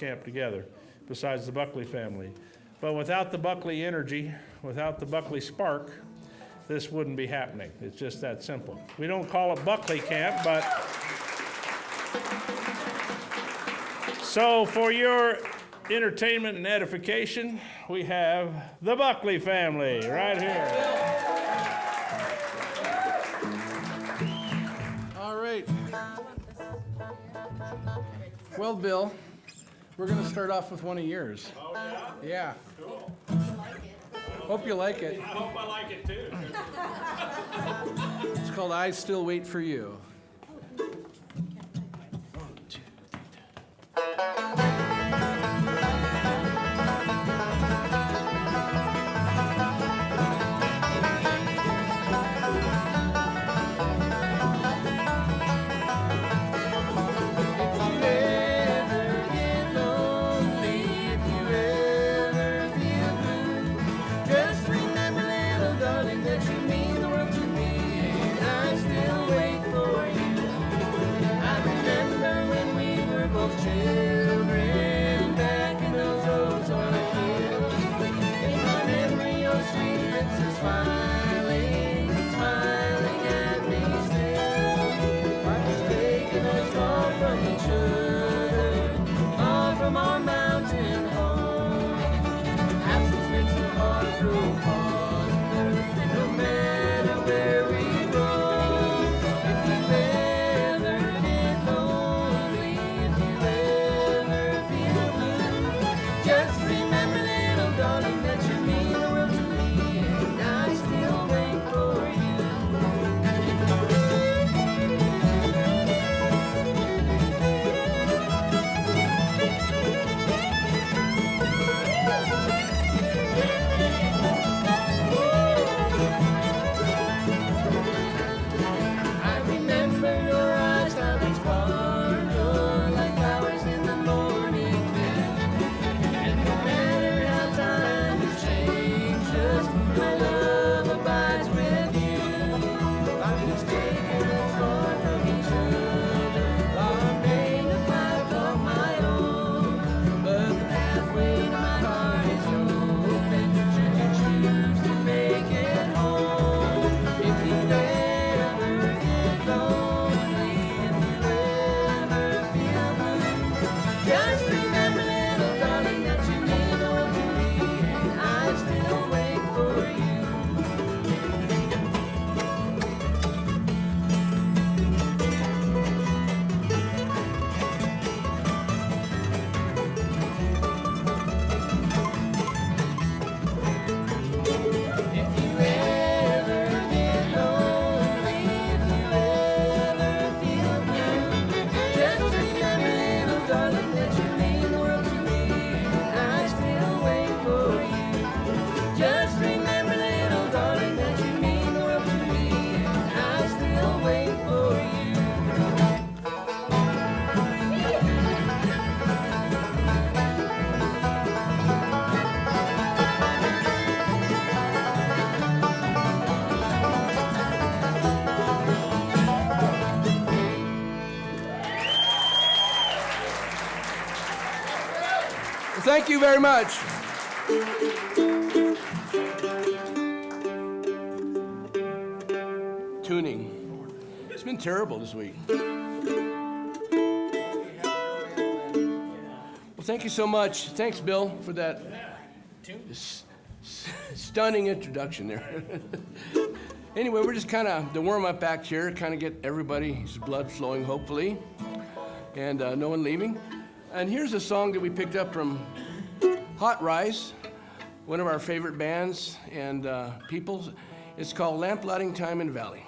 camp together, besides the Buckley family. But without the Buckley energy, without the Buckley spark, this wouldn't be happening. It's just that simple. We don't call it Buckley Camp, but... So for your entertainment and edification, we have the Buckley family right here. All right. Well, Bill, we're going to start off with one of yours. Oh, yeah? Yeah. Cool. Hope you like it. I hope I like it too. It's called I Still Wait for You. Thank you very much. Tuning. It's been terrible this week. Well, thank you so much. Thanks, Bill, for that stunning introduction there. Anyway, we're just kind of, the warm-up act here, kind of get everybody's blood flowing, hopefully, and no one leaving. And here's a song that we picked up from Hot Rice, one of our favorite bands and people. It's called Lamp Lighting Time in Valley.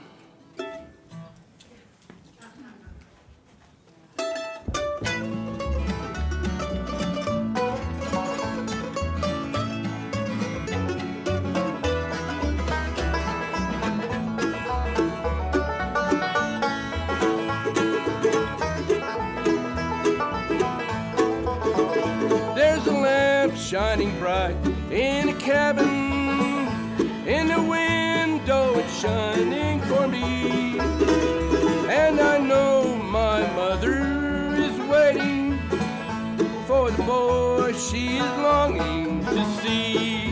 Shining bright in a cabin, in the window it's shining for me, and I know my mother is waiting for boy she is longing to see.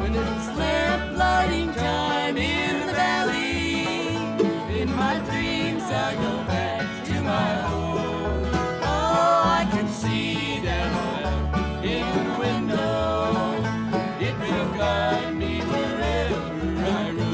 When it's lamp lighting time in the valley, in my dreams I go back to my home. Oh, I can see that lamp in the window. It will guide me wherever I roam.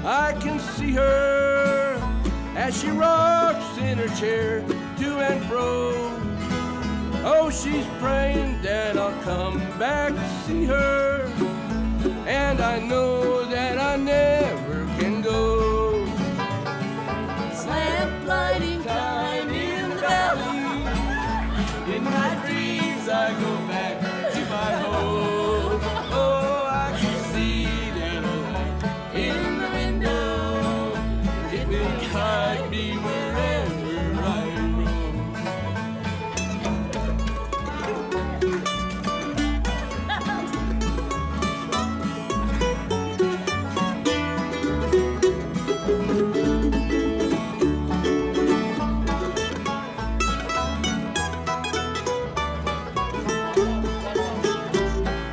I can see her as she rocks in her chair to and fro. Oh, she's praying that I'll come back to see her, and I know that I never can go. It's lamp lighting time in the valley. In my dreams I go back to my home. Oh, I can see that light in the window. It will guide me wherever I roam.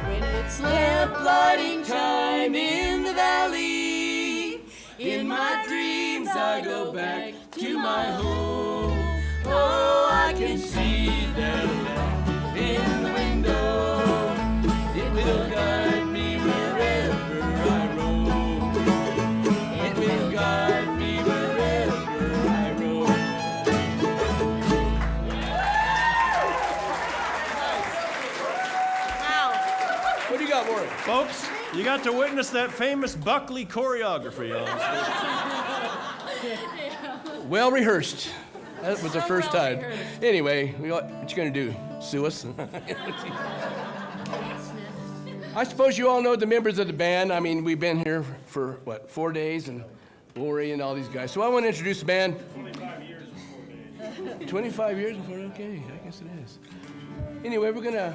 When it's lamp lighting time in the valley, in my dreams I go back to my home. Oh, I can see that lamp in the window. It will guide me wherever I roam. It will guide me wherever I roam. What do you got, Warren? Folks, you got to witness that famous Buckley choreography on stage. Well rehearsed. That was the first time. Anyway, what you gonna do? Sue us? I suppose you all know the members of the band. I mean, we've been here for, 4 days, and Lori and all these guys. So I want to introduce the band. 25 years and 4 days. 25 years before, okay, I guess it is. Anyway, we're gonna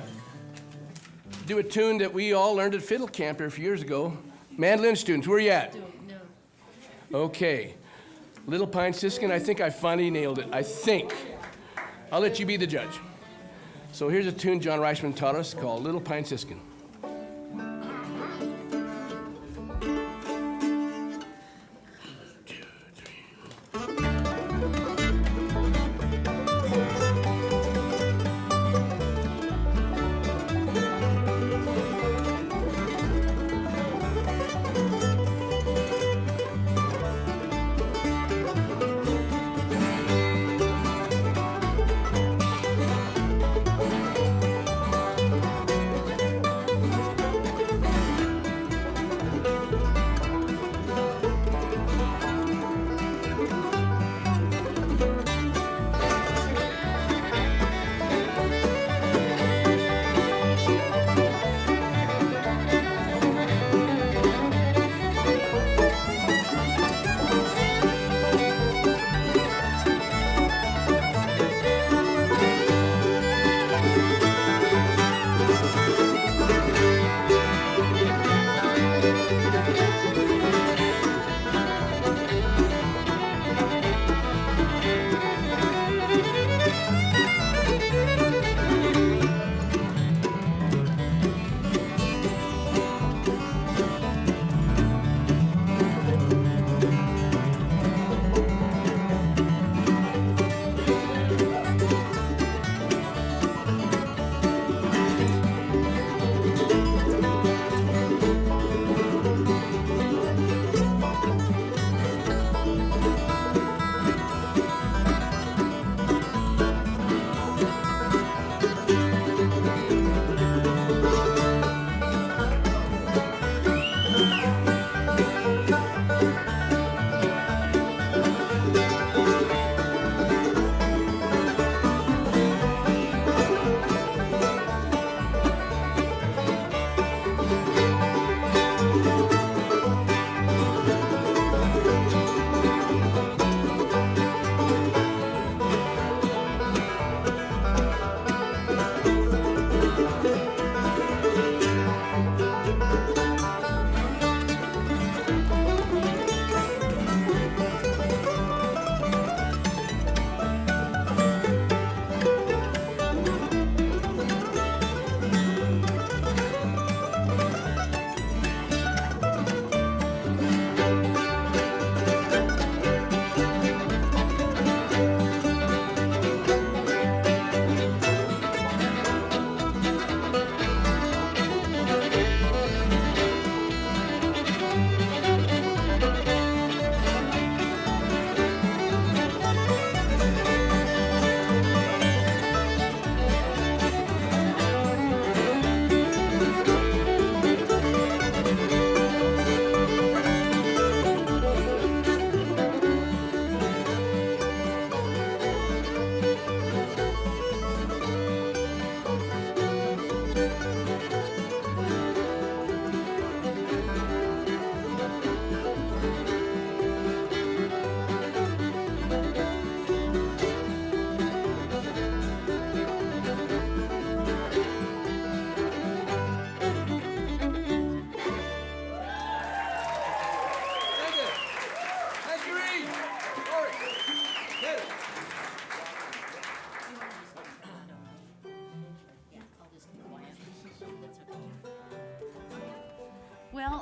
do a tune that we all learned at Fiddle Camp here a few years ago. Mandolin students, where you at? Okay. Little Pine Siskin, I think I finally nailed it. I think. I'll let you be the judge. So here's a tune John Reichman taught us called Little Pine Siskin.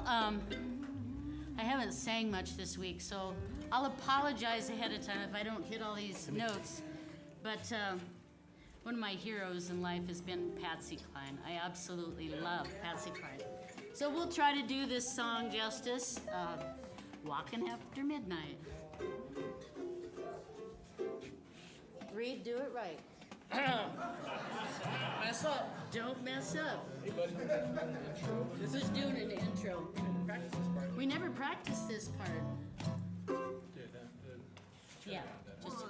Well, I haven't sang much this week, so I'll apologize ahead of time if I don't hit all these notes. But one of my heroes in life has been Patsy Cline. I absolutely love Patsy Cline. So we'll try to do this song justice, Walking After Midnight. Reed, do it right. Mess up. Don't mess up. This is doing an intro. We never practiced this part. Yeah, just.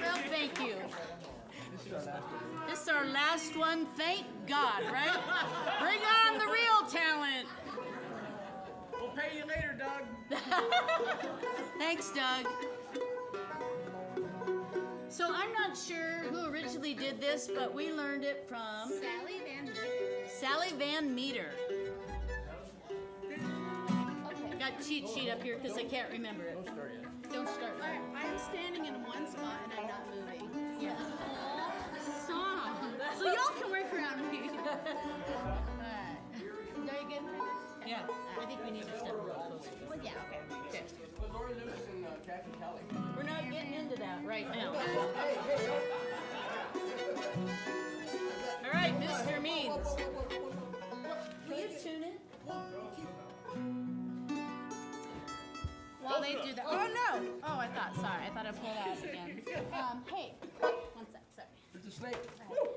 Well, thank you. This is our last one, thank God, right? Bring on the real talent. We'll pay you later, Doug. Thanks, Doug. So I'm not sure who originally did this, but we learned it from Sally Van Meter. Sally Van Meter. Okay. Got a cheat sheet up here because I can't remember it. Don't start yet. Don't start. I'm standing in one spot and I'm not moving. Yeah. Song. So y'all can work around me. Alright. Are you good? Yeah. I think we need to step a little closer. Well, yeah, okay. Okay. Lori Lewis and Jackie Kelly. We're not getting into that right now. All right, Mr. Me. Will you tune it? While they do that. Oh no! Oh, I thought. Sorry, I thought I pulled out again. Hey, one sec. Sorry. There's a snake.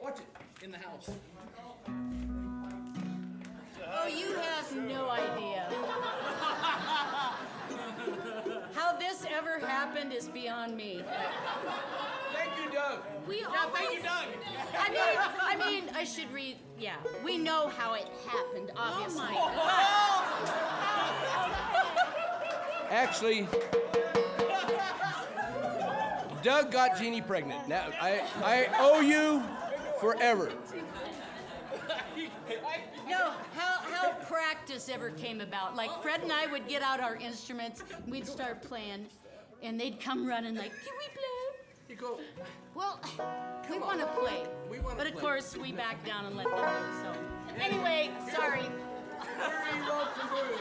Watch it. In the house. Oh, you have no idea. How this ever happened is beyond me. Thank you, Doug. We Thank you, Doug. I mean, I should read. Yeah, we know how it happened, obviously. Actually, Doug got Jeannie pregnant. Now, I owe you forever. No, how practice ever came about. Like, Fred and I would get out our instruments, and we'd start playing, and they'd come running like, can we play? You go. Well, we want to play. We wanna But of play. course, we back down and let them go, so. Anyway, sorry. He wrote some blues.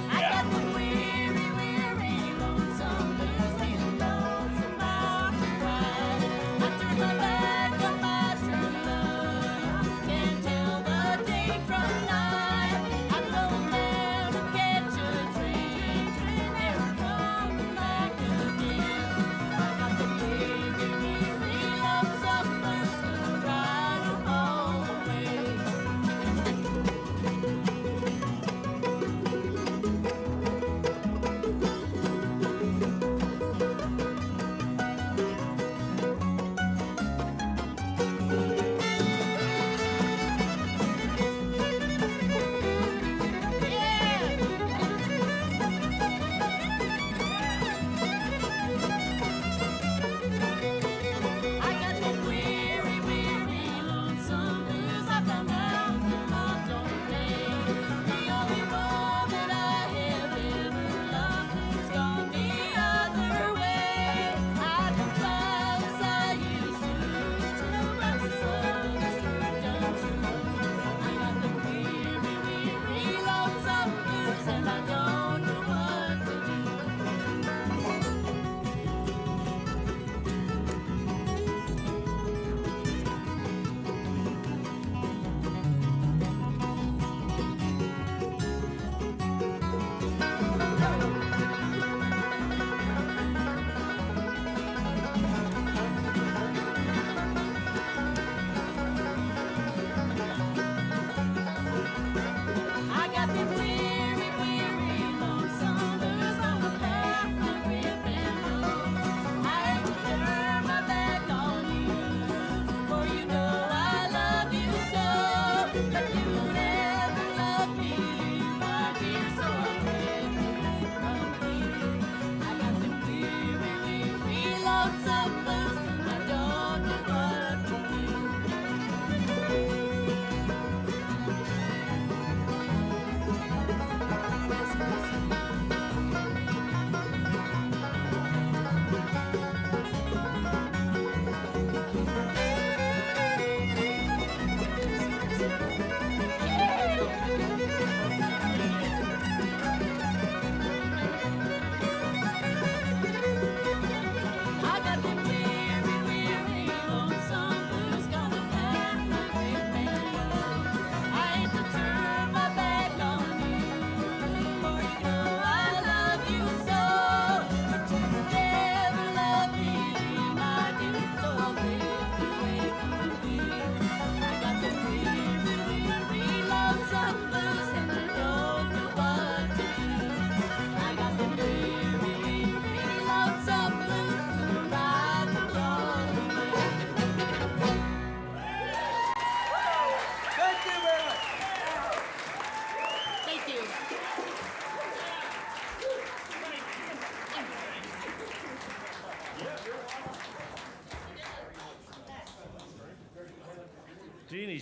I got the weary, lonesome blues, lonesome about the ride.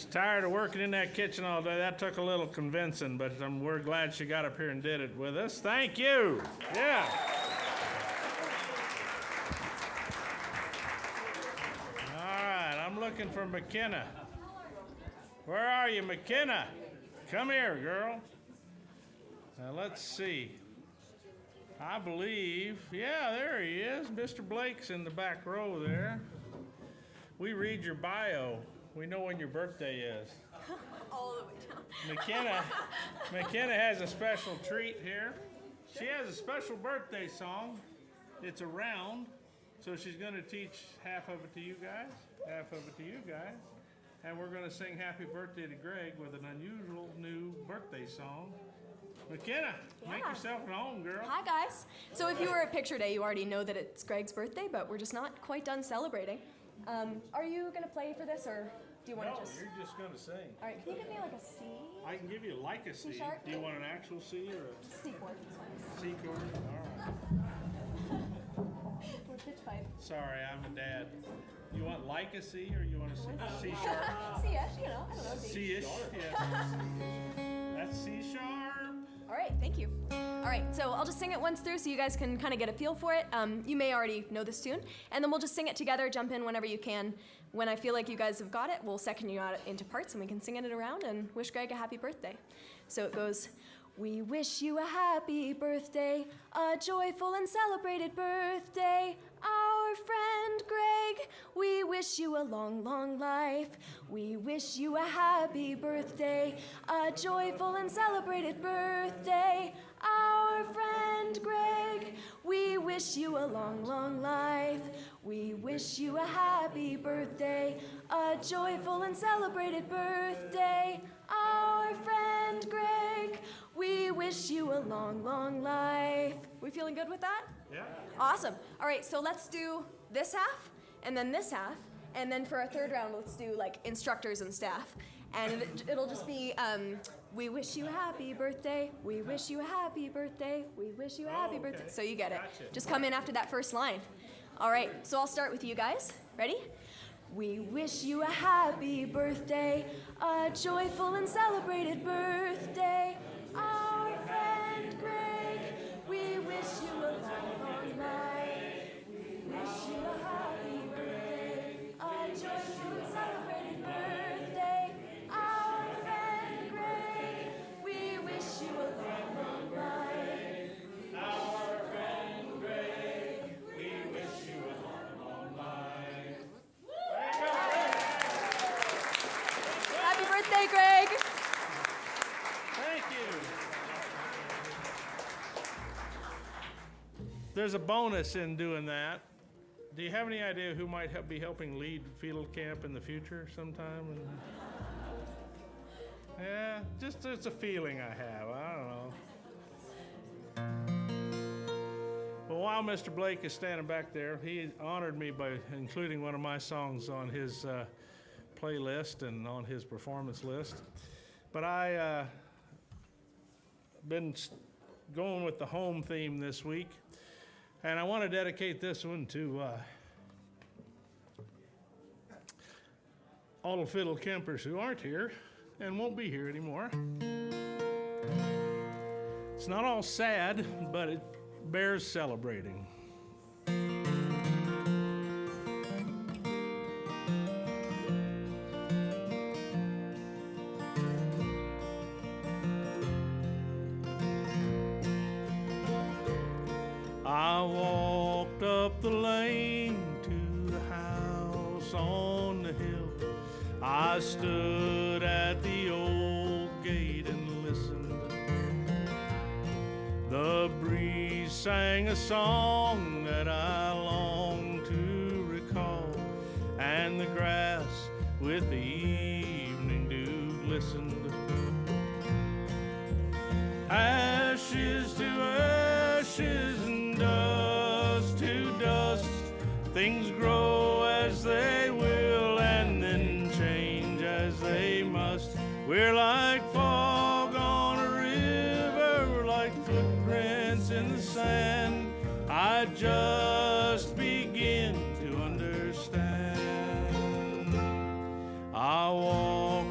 She's tired of working in that kitchen all day. That took a little convincing, but we're glad she got up here and did it with us. Thank you. Yeah. All right, I'm looking for McKenna. Where are you, McKenna? Come here, girl. Now, let's see. I believe, yeah, there he is. Mr. Blake's in the back row there. We read your bio. We know when your birthday is. All the way down. McKenna has a special treat here. She has a special birthday song. It's a round, so she's going to teach half of it to you guys, half of it to you guys. And we're going to sing Happy Birthday to Greg with an unusual new birthday song. McKenna, make Yeah. yourself at home, girl. Hi, guys. So if you were at picture day, you already know that it's Greg's birthday, but we're just not quite done celebrating. Are you going to play for this, or do you want No, to just... you're just going to sing. All right, can you give me like a C? I can give you like a C. C-sharp? Do you want an actual C or a C chord. C chord? All right. Or pitch pipe. Sorry, I'm a dad. You want like a C or you want a C? C sharp? C-ish, you know, I don't know. D. C-ish, yeah. That's C sharp. All right, thank you. All right, so I'll just sing it once through so you guys can kind of get a feel for it. You may already know this tune, and then we'll just sing it together, jump in whenever you can. When I feel like you guys have got it, we'll second you out into parts and we can sing it around and wish Greg a happy birthday. So it goes, we wish you a happy birthday, a joyful and celebrated birthday. Our friend Greg, we wish you a long, long life. We wish you a happy birthday, a joyful and celebrated birthday. Our friend Greg, we wish you a long, long life. We wish you a happy birthday, a joyful and celebrated birthday. Our friend Greg, we wish you a long, long life. We feeling good with that? Yeah. Awesome. All right, so let's do this half, and then this half, and then for our third round, let's do like instructors and staff. And it'll just be, we wish you a happy birthday, we wish you a happy birthday, we wish you a happy okay. birthday. So you get it. Gotcha. Just come in after that first line. All right, so I'll start with you guys. Ready? We wish you a happy birthday, a joyful and celebrated birthday. Our friend Greg, we wish you a long, long life. We wish you a happy birthday, a joyful and celebrated birthday. Our friend Greg, we wish you a long, long life. Our friend Greg, we wish you a long, long life. Happy birthday, Greg! Thank you. There's a bonus in doing that. Do you have any idea who might be helping lead Fiddle Camp in the future sometime? Yeah, just it's a feeling I have. I don't know. Well, while Mr. Blake is standing back there, he honored me by including one of my songs on his playlist and on his performance list. But I been going with the home theme this week, and I want to dedicate this one to all the fiddle campers who aren't here and won't be here anymore. It's not all sad, but it bears celebrating. I walked up the lane to the house on the hill. I stood at the old gate and listened. The breeze sang a song that I long to recall, and the grass with the evening dew glistened. Ashes to ashes and dust to dust, things grow as they will and then change as they must. We're like fog on a river, like footprints in the sand. I just begin to understand. I walk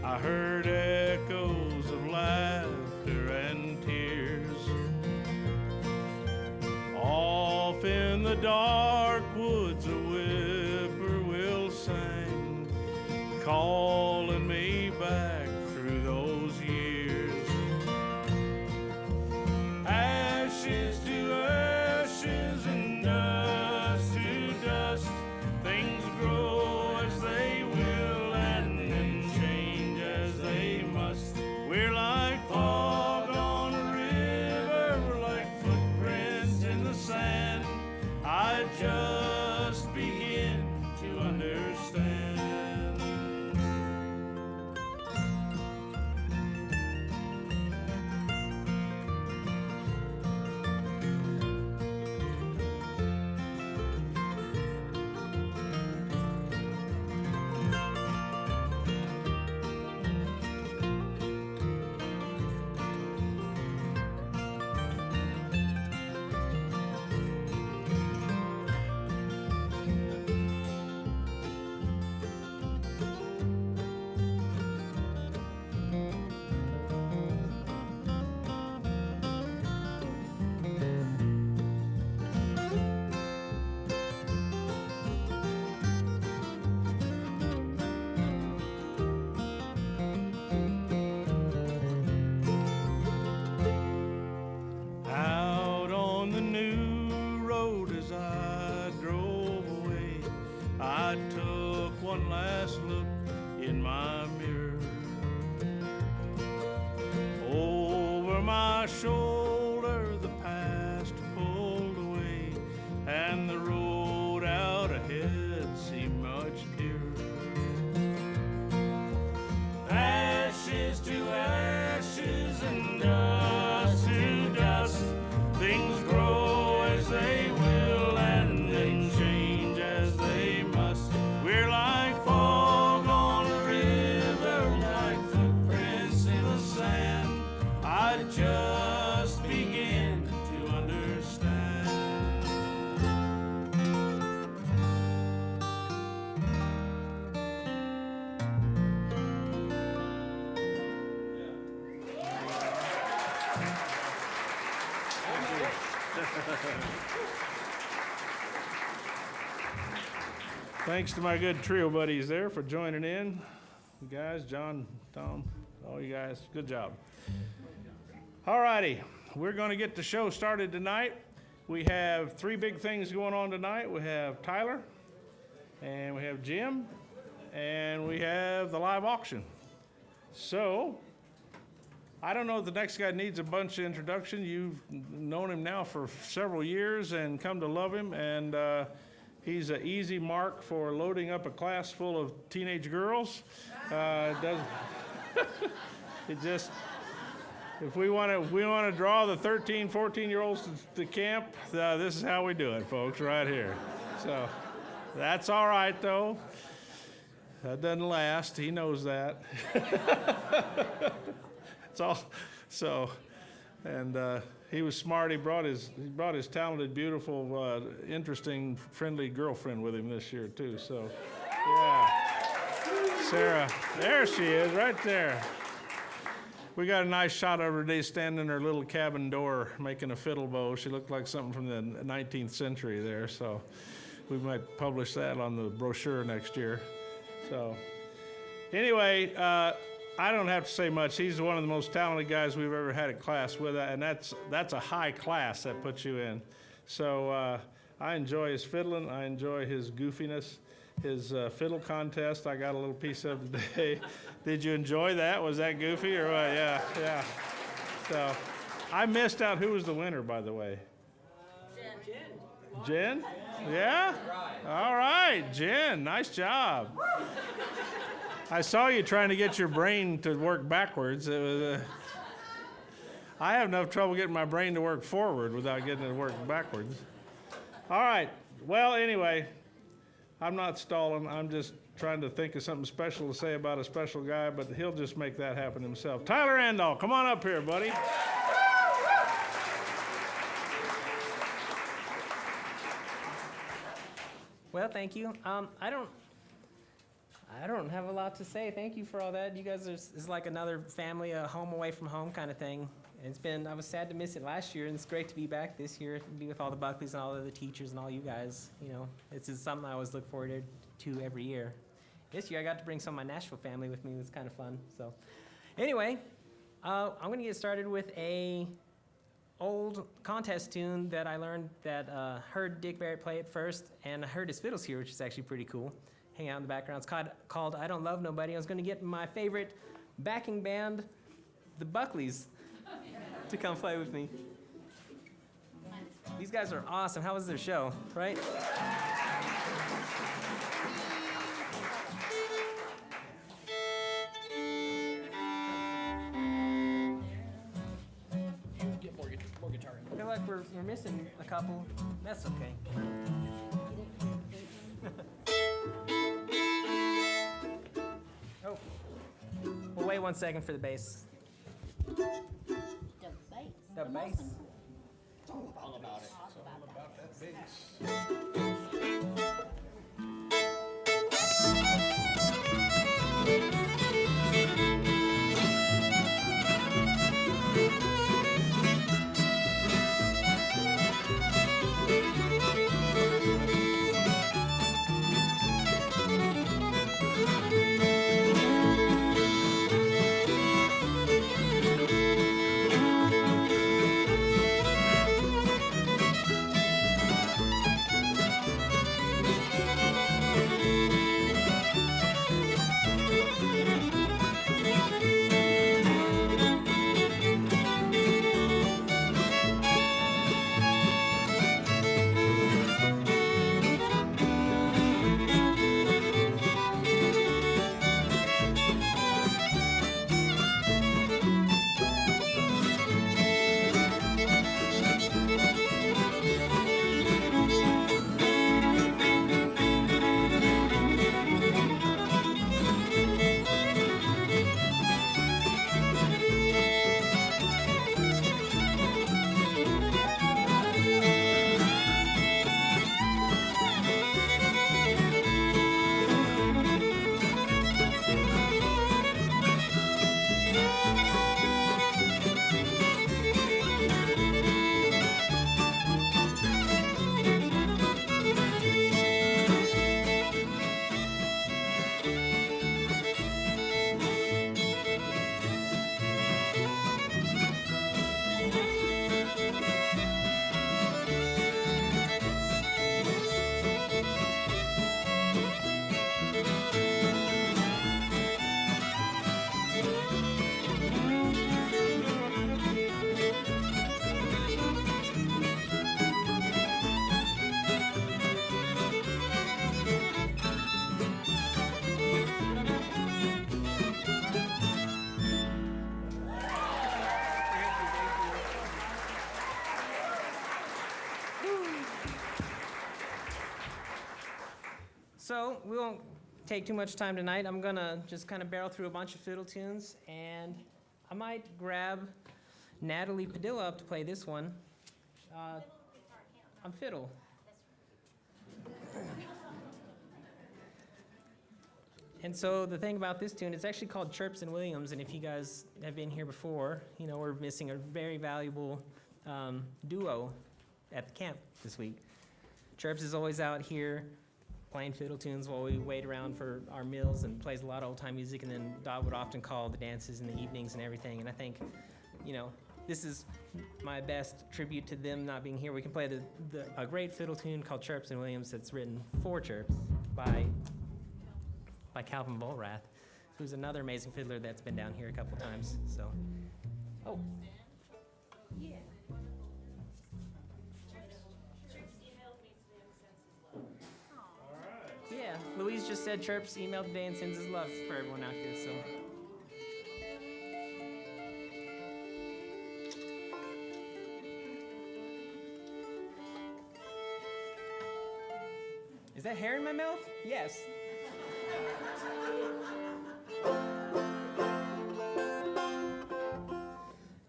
I heard echoes of laughter and tears. Off in the dark woods a whippoorwill sang, calling me back through those years. Ashes to ashes and dust to dust, things grow as they will and then change as they must. We're like fog on a river, like footprints in the sand. I just begin to understand. Out on the new road as I drove away, I took one last look in my mirror. Over my shoulder the past pulled away, and the road out ahead seemed much dearer. Ashes to ashes and dust to dust, things grow as they will and then change as they must. We're like fog on a river, like footprints in the sand. I just begin to understand. Thanks to my good trio buddies there for joining in. You guys, John, Tom, all you guys, good job. All righty, we're going to get the show started tonight. We have three big things going on tonight. We have Tyler, and we have Jim, and we have the live auction. So, I don't know if the next guy needs a bunch of introduction. You've known him now for several years and come to love him, and he's an easy mark for loading up a class full of teenage girls. It just, if we want to draw the 13, 14-year-olds to camp, this is how we do it, folks, right here. So that's all right, though. That doesn't last. He knows that. It's all so, and he was smart. He brought his talented, beautiful, interesting, friendly girlfriend with him this year too. So, yeah, Sarah, there she is, right there. We got a nice shot of her today, standing in her little cabin door, making a fiddle bow. She looked like something from the 19th century there. So, we might publish that on the brochure next year. So, anyway. I don't have to say much. He's one of the most talented guys we've ever had a class with, and that's a high class that puts you in. So I enjoy his fiddling. I enjoy his goofiness, his fiddle contest. I got a little piece of today. Did you enjoy that? Was that goofy or what? Yeah. So I missed out. Who was the winner, by the way? Jen? Yeah? All right, Jen. Nice job. I saw you trying to get your brain to work backwards. It was, I have enough trouble getting my brain to work forward without getting it to work backwards. All right. Well, anyway, I'm not stalling. I'm just trying to think of something special to say about a special guy, but he'll just make that happen himself. Tyler Andal, come on up here, buddy. Well, thank you. I I don't have a lot to say. Thank you for all that. You guys is like another family, a home away from home kind of thing. I was sad to miss it last year, and it's great to be back this year, and be with all the Buckleys and all of the teachers and all you guys. You know, this is something I always look forward to every year. This year I got to bring some of my Nashville family with me. It was kind of fun. So anyway, I'm going to get started with a old contest tune that I learned that heard Dick Barrett play it first, and I heard his fiddles here, which is actually pretty cool. Hang out in the background. It's called I Don't Love Nobody. I was going to get my favorite backing band, the Buckleys, to come play with me. These guys are awesome. How was their show, right? Get more guitar. I feel like we're missing a couple. That's okay. Oh. We'll wait 1 second for the bass. The bass. All about it. So we won't take too much time tonight. I'm gonna just kind of barrel through a bunch of fiddle tunes, and I might grab Natalie Padilla up to play this one. I'm fiddle. And so the thing about this tune, it's actually called Chirps and Williams, and if you guys have been here before, you know we're missing a very valuable duo at the camp this week. Chirps is always out here playing fiddle tunes while we wait around for our meals and plays a lot of old-time music, and then Dot would often call the dances in the evenings and everything, and I think, you know, this is my best tribute to them not being here. We can play a great fiddle tune called Chirps and Williams that's written for Chirps by Calvin Volrath, who's another amazing fiddler that's been down here a couple times, so. Oh. Yeah. Yeah, Louise just said Chirps emailed today and sends his love for everyone out here, so. Is that hair in my mouth? Yes.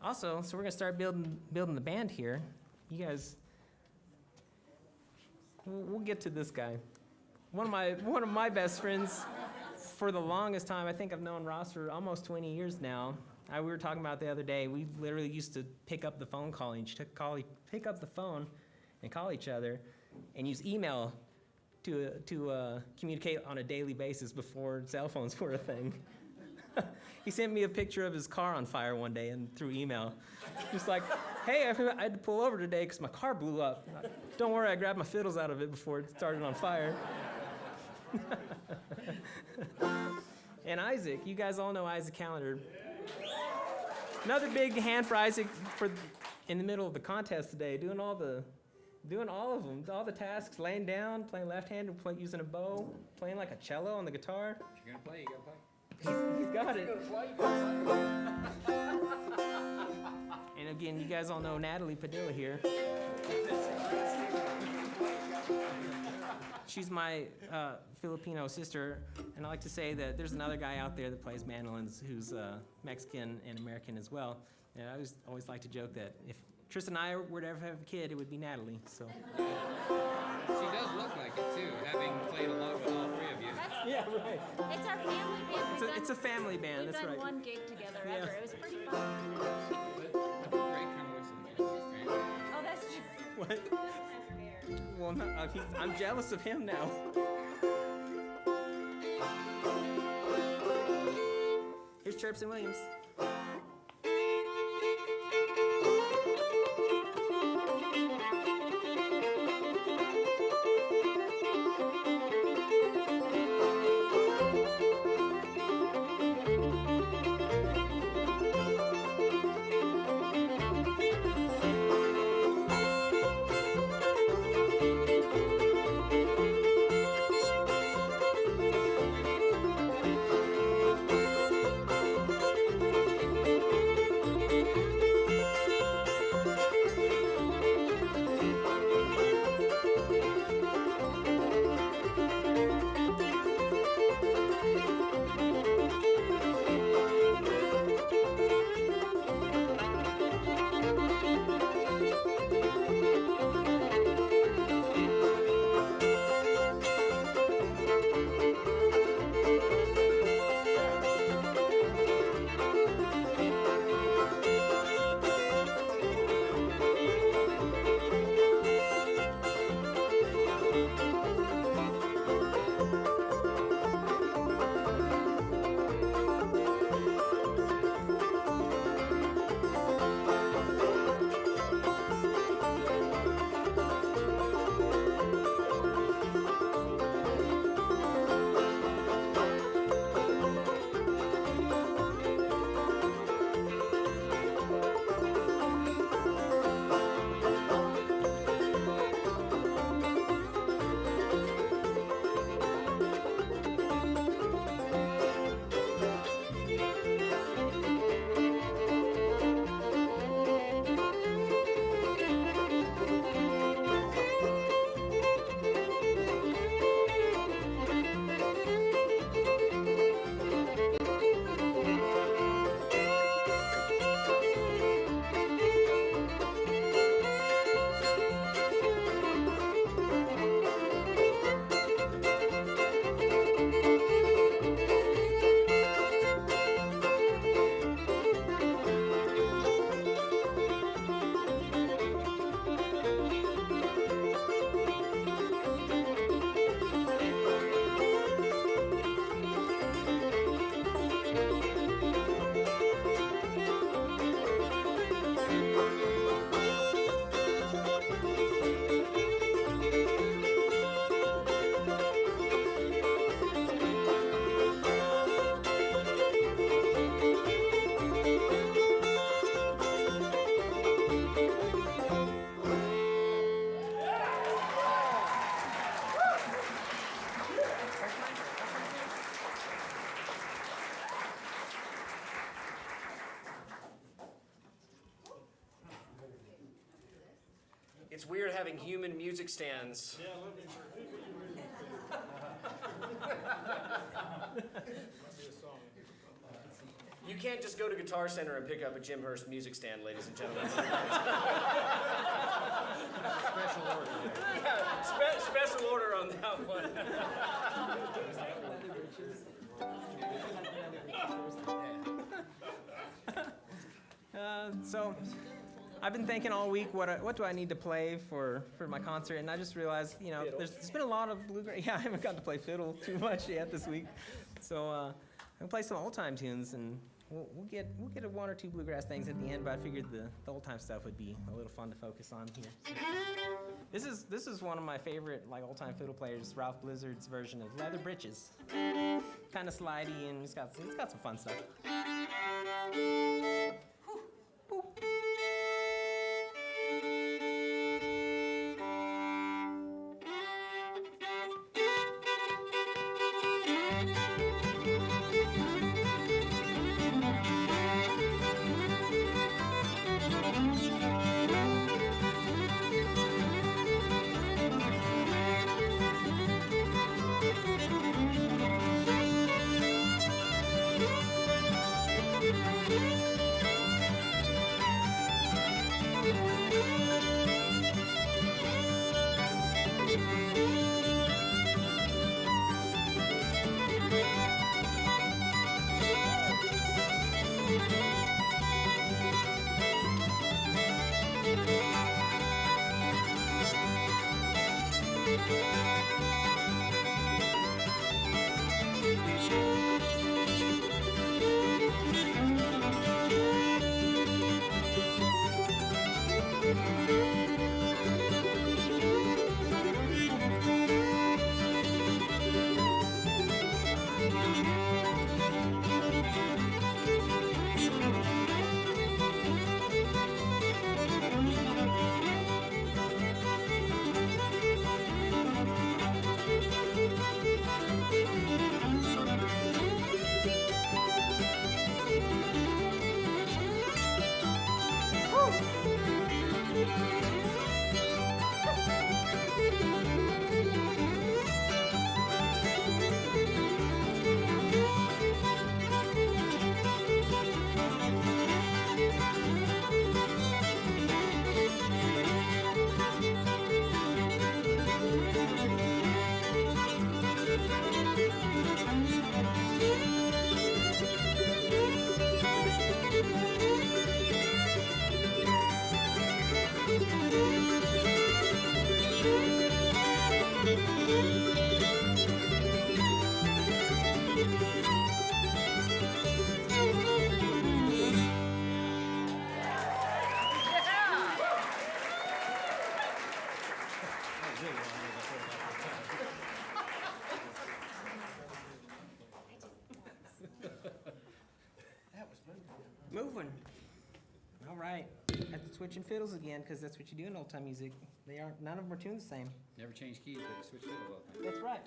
Also, so we're gonna start building the band here. You guys, we'll get to this guy. One of my best friends, for the longest time, I think I've known Ross for almost 20 years now. We were talking about the other day, we literally used to pick up the phone calling, pick up the phone and call each other and use email to communicate on a daily basis before cell phones were a thing. He sent me a picture of his car on fire one day and through email. Just like, hey, I had to pull over today because my car blew up. Don't worry, I grabbed my fiddles out of it before it started on fire. And Isaac, you guys all know Isaac Callender. Another big hand for Isaac in the middle of the contest today, doing all of them, all the tasks, laying down, playing left-handed, using a bow, playing like a cello on the guitar. If you're gonna play, you gotta play. He's got it. And again, you guys all know Natalie Padilla here. She's my Filipino sister, and I like to say that there's another guy out there that plays mandolins who's Mexican and American as well. And I always like to joke that if Tristan and I were to ever have a kid, it would be Natalie. So. She does look like it too, having played along with all three of you. Yeah, right. It's our family band. It's a family band. We've That's done right. one gig together Yeah. ever. It was pretty fun. Great kind of looks like it. Oh, that's true. What? Well, no, I'm jealous of him now. Here's Chirps and Williams. It's weird having human music stands. You can't just go to Guitar Center and pick up a Jim Hurst music stand, ladies and gentlemen. Special order. Yeah, special order on that one. So I've been thinking all week, what do I need to play for my concert? And I just realized, there's been a lot of bluegrass. Yeah, I haven't gotten to play fiddle too much yet this week. So I'm gonna play some old time tunes, and we'll get one or two bluegrass things at the end. But I figured the old time stuff would be a little fun to focus on here. So this is one of my favorite old time fiddle players, Ralph Blizzard's version of Leather Britches. Kind of slidey, and it's got some fun stuff. Moving. All right. Have to switching fiddles again, because that's what you do in old time music. None of them are tuned the same. Never change keys, but you switch fiddles all the time. That's right.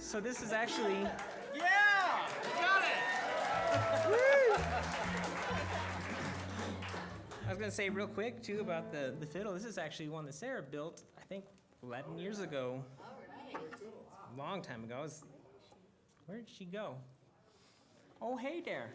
So this is actually... Yeah! Got it! Woo! I was going to say real quick, too, about the fiddle. This is actually one that Sarah built, I think, 11 years ago. All right. A long time ago. Where did she go? Oh, hey there.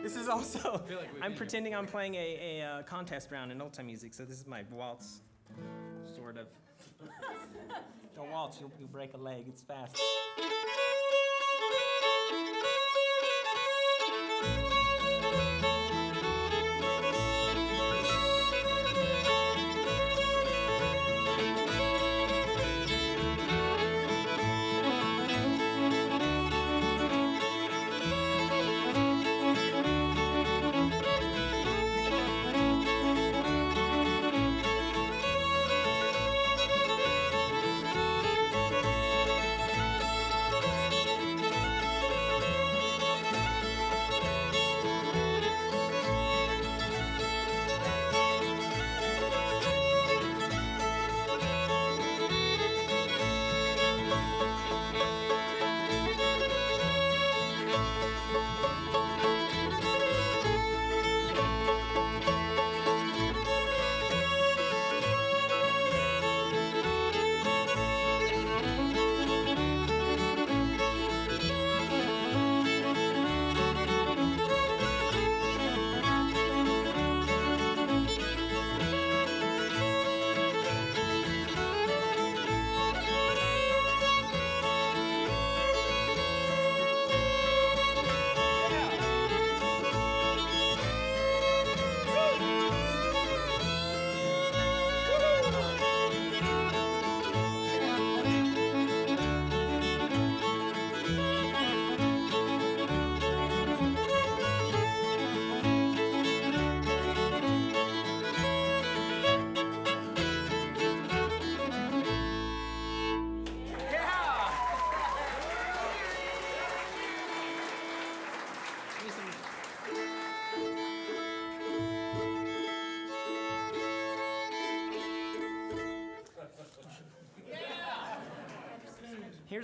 This is also, I'm pretending I'm playing a contest round in old time music, so this is my waltz, sort of. Don't waltz, you'll break a leg, it's fast.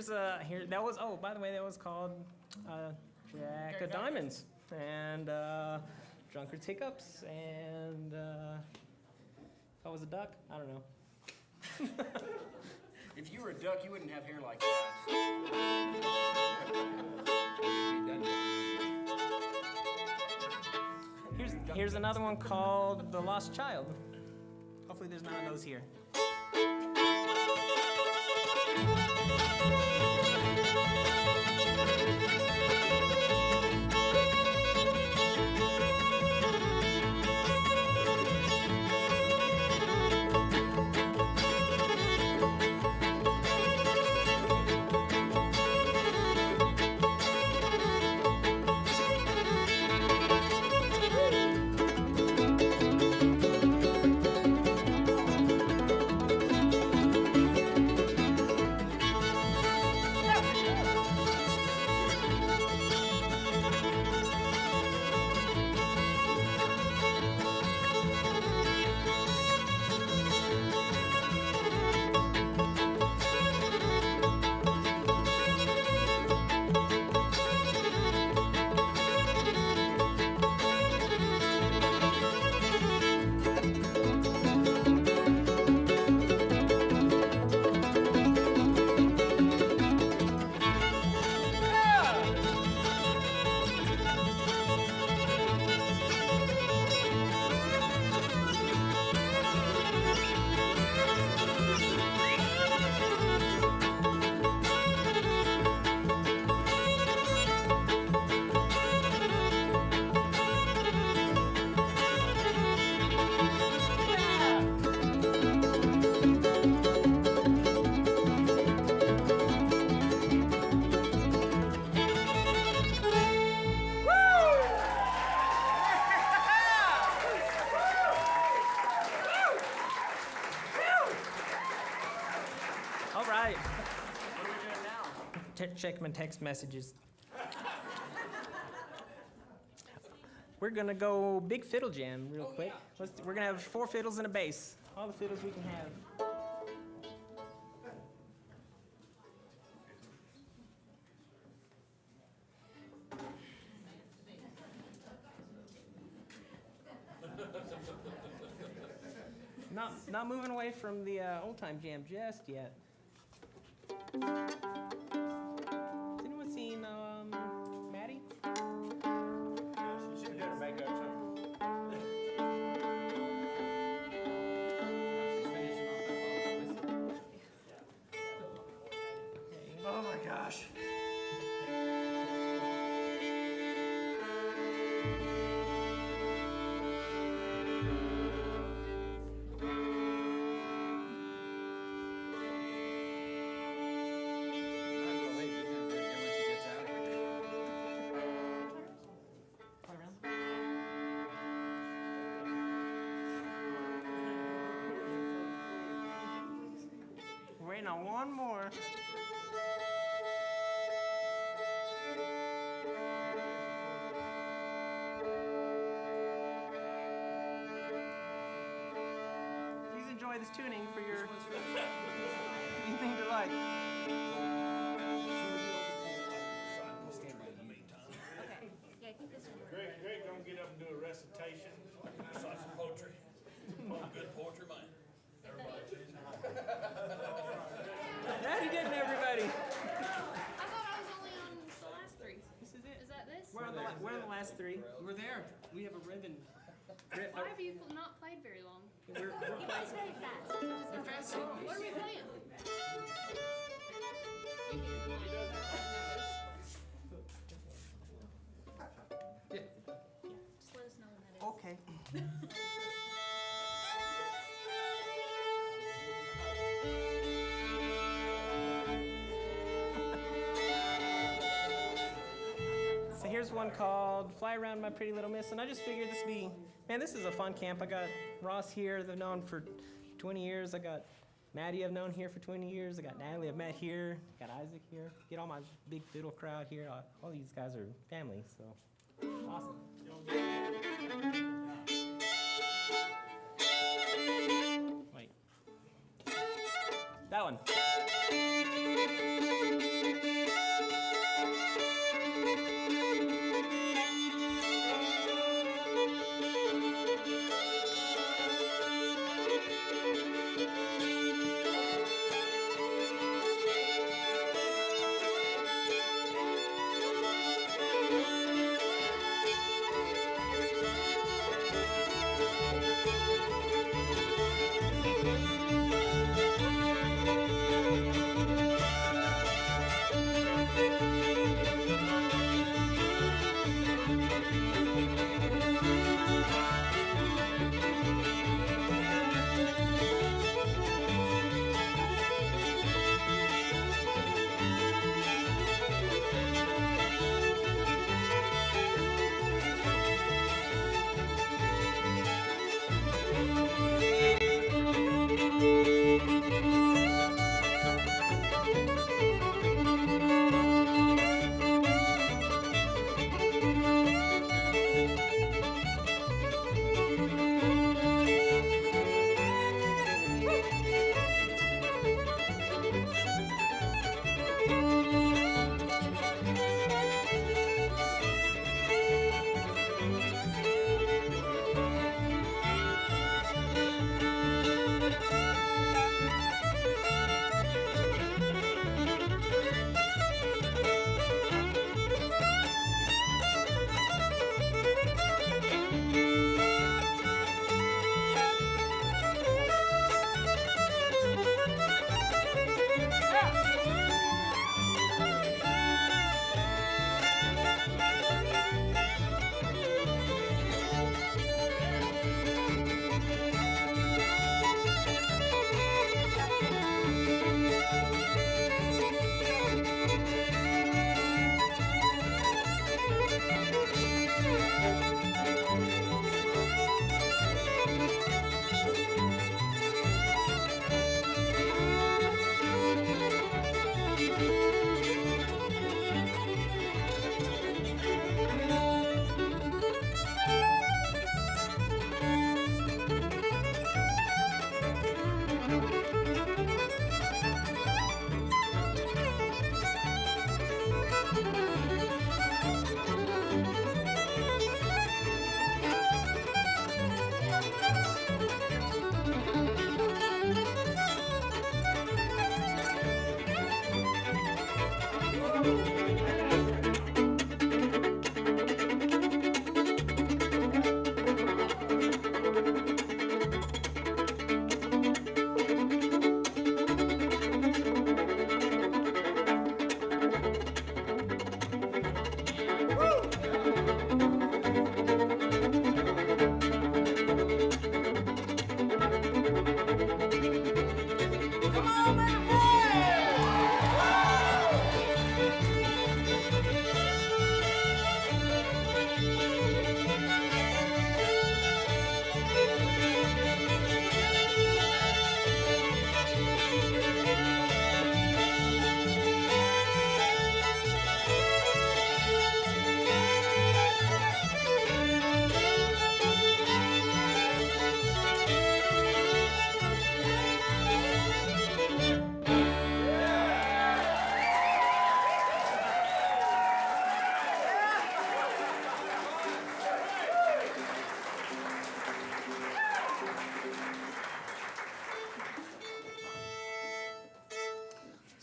That was, oh, by the way, that was called Jack of Diamonds. And Drunkard's Hiccups. And if I was a duck, I don't know. If you were a duck, you wouldn't have hair like that. Here's another one called The Lost Child. Hopefully there's none of those here. All right. What are we doing now? Check my text messages. We're gonna go big fiddle jam real quick. We're gonna have 4 fiddles and a bass. All the fiddles we can have. Not moving away from the old time jam just yet. Has anyone seen Maddie? She should do her makeup, Oh my gosh. Waiting on one more. Please enjoy this tuning for your anything to like. Greg gonna get up and do a recitation. Recite some poetry. Good poetry, man. Maddie didn't, everybody. I thought I was only on the last 3. This is it. Is that this? We're on the last 3. We're there. We have a ribbon. Why have you not played very long? We're You guys very fast. They're fast songs. What are we playing? Just let us know when that is. okay. So here's one called Fly Around My Pretty Little Miss, and I just figured this is a fun camp. I got Ross here, I've known for 20 years. I got Maddie I've known here for 20 years. I got Natalie I've met here. Got Isaac here. Get all my big fiddle crowd here. All these guys are family, so awesome. Wait. That one.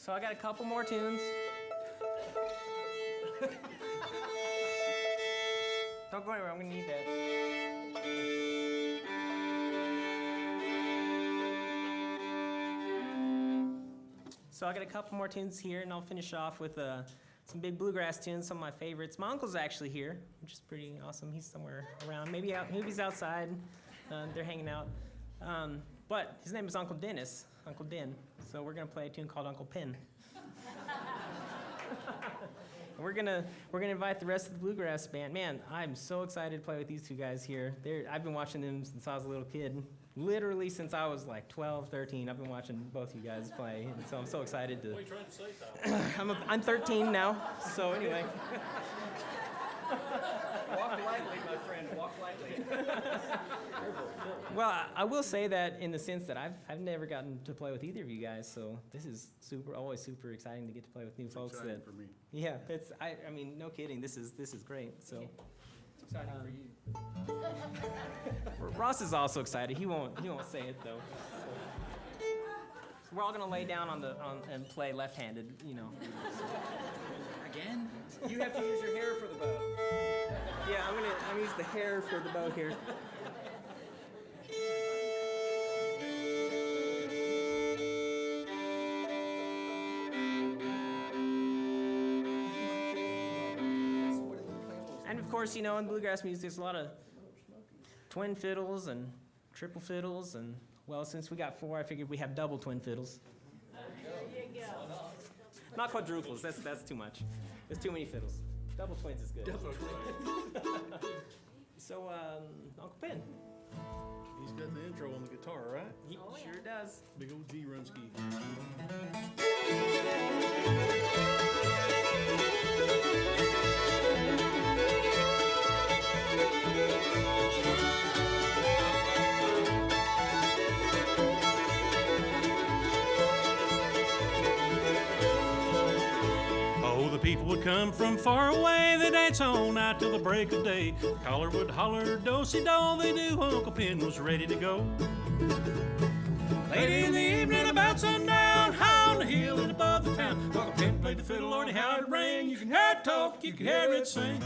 So I got a couple more tunes. Don't go anywhere, I'm gonna need that. So I got a couple more tunes here, and I'll finish off with some big bluegrass tunes, some of my favorites. My uncle's actually here, which is pretty awesome. He's somewhere around, maybe he's outside. They're hanging out. But his name is Uncle Dennis, Uncle Den. So we're gonna play a tune called Uncle Pin. We're gonna invite the rest of the bluegrass band. Man, I'm so excited to play with these two guys here. I've been watching them since I was a little kid. Literally since I was like 12, 13, I've been watching both you guys play, and so I'm so excited to. What are you trying to say, Tyler? I'm 13 now, so anyway. Walk lightly, my friend. Walk lightly. Well, I will say that in the sense that I've never gotten to play with either of you guys, so this is always super exciting to get to play with new folks. Exciting for me. Yeah, I mean, no kidding. This is great. So. It's exciting for you. Ross is also excited. He won't say it though. So we're all gonna lay down and play left-handed, you know. Again? You have to use your hair for the bow. Yeah, I'm gonna use the hair for the bow here. And of course, you know, in bluegrass music, there's a lot of twin fiddles and triple fiddles, and well, since we got 4, I figured we have double twin fiddles. There you go. Not quadruples. That's too much. There's too many fiddles. Double twins is good. So, Uncle Pin. He's got the intro on the guitar, right? He sure does. Big old G Runsky. Oh, the people would come from far away. They dance all night till the break of day. The caller would holler, do-si-do. They knew Uncle Pin was ready to go. Late in the evening, about sundown, high on the hill and above the town, Uncle Pin played the fiddle, Lordy, how it rang. You can hear it talk, you can hear it sing.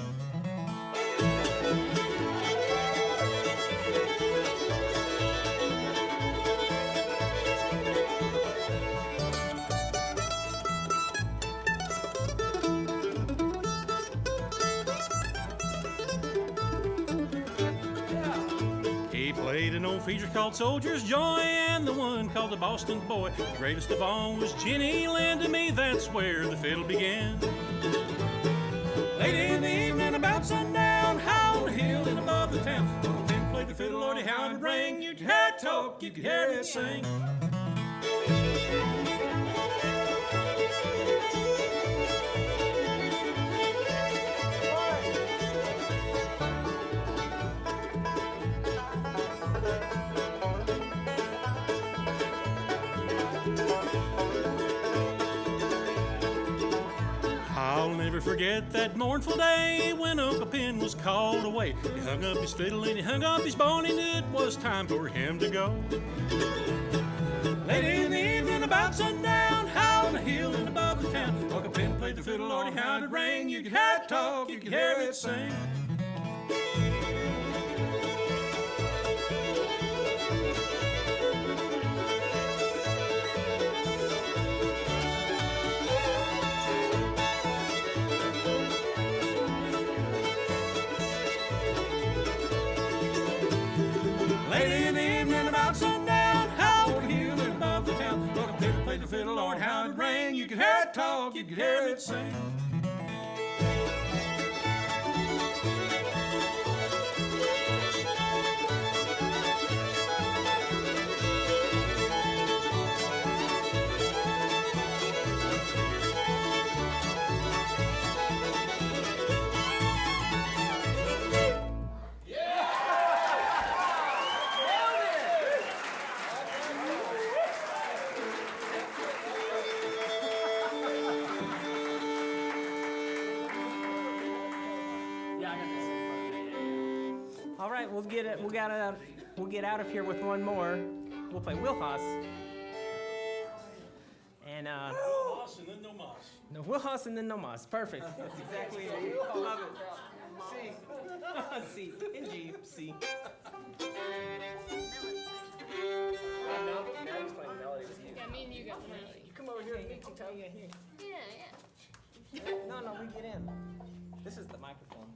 He played an old feature called Soldier's Joy and the one called the Boston Boy. The greatest of all was Jenny Lynn to me, that's where the fiddle began. Late in the evening, about sundown, high on the hill and above the town, Uncle Pin played the fiddle, Lordy, how it rang. You could hear it talk, you could hear it sing. I'll never forget that mournful day when Uncle Pin was called away. He hung up his fiddle and he hung up his bone, and it was time for him to go. Late in the evening, about sundown, high on the hill and above the town, Uncle Pin played the fiddle, Lordy, how it rang. You could hear it talk, you could hear it sing. Late in the evening, about sundown, high on the hill and above the town, Uncle Pin played the fiddle, Lord, how it rang. You could hear it talk, you could hear it sing. All right, we'll get out of here with one more. We'll play Wilhoss. And No Wilhouse and then no Moss. Perfect. That's exactly it. I love it. C. C. In G. C. Maddie's playing the melody with you. Yeah, me and you got the melody. You come over here and meet me, Tom. Yeah, here. Yeah. No, we get in. This is the microphone.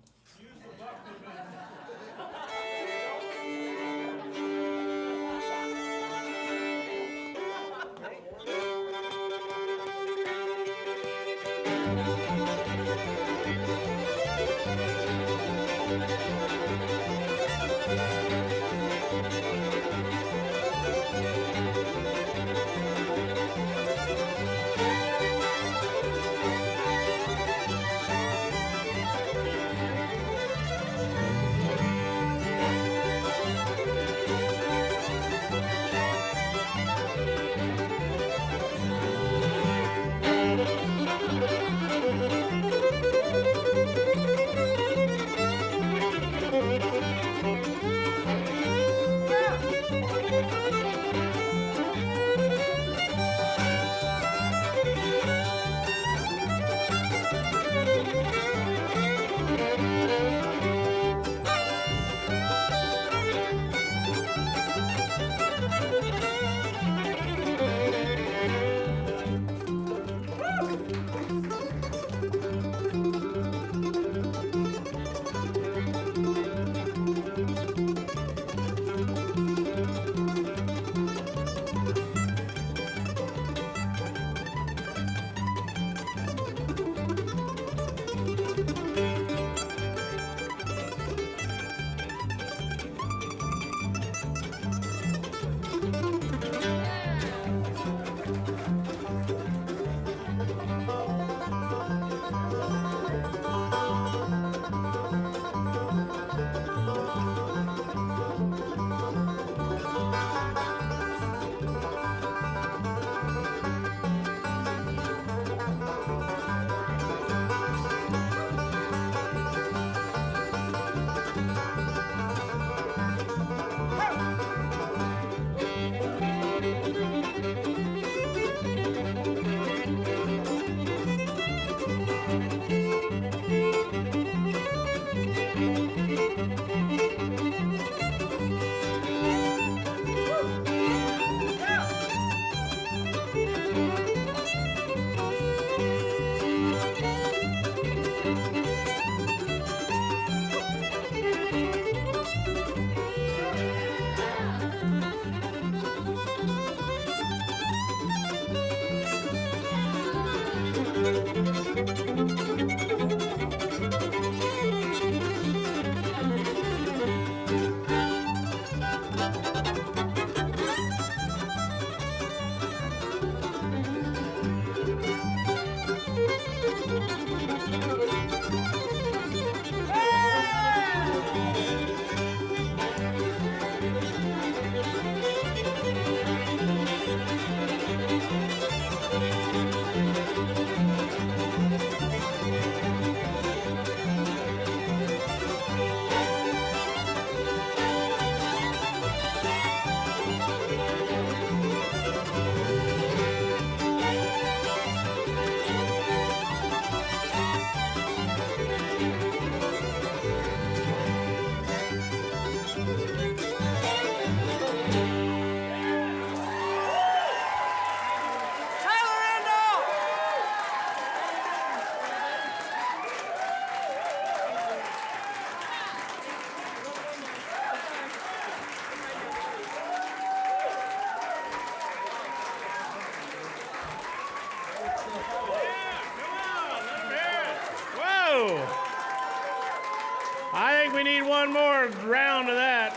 I think we need one more round of that.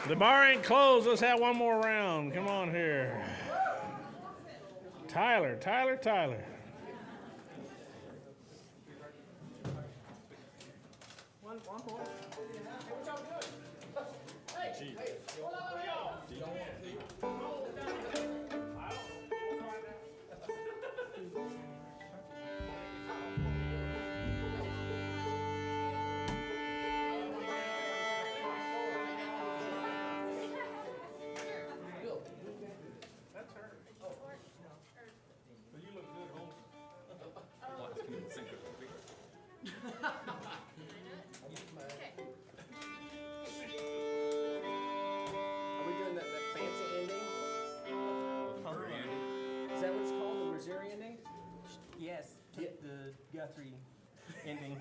The bar ain't closed. Let's have one more round. Come on here. Tyler. One more. Guthrie ending.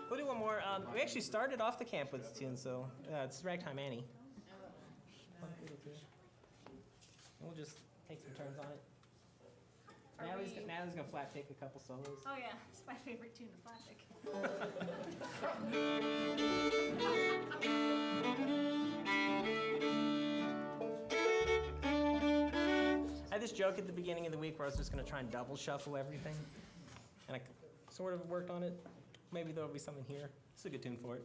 We'll do one more. We actually started off the camp with this tune, so it's Ragtime Annie. And we'll just take some turns on it. Natalie's gonna flat pick a couple solos. Oh yeah, it's my favorite tune to flat pick. I had this joke at the beginning of the week where I was just gonna try and double shuffle everything, and I sort of worked on it. Maybe there'll be something here. It's a good tune for it.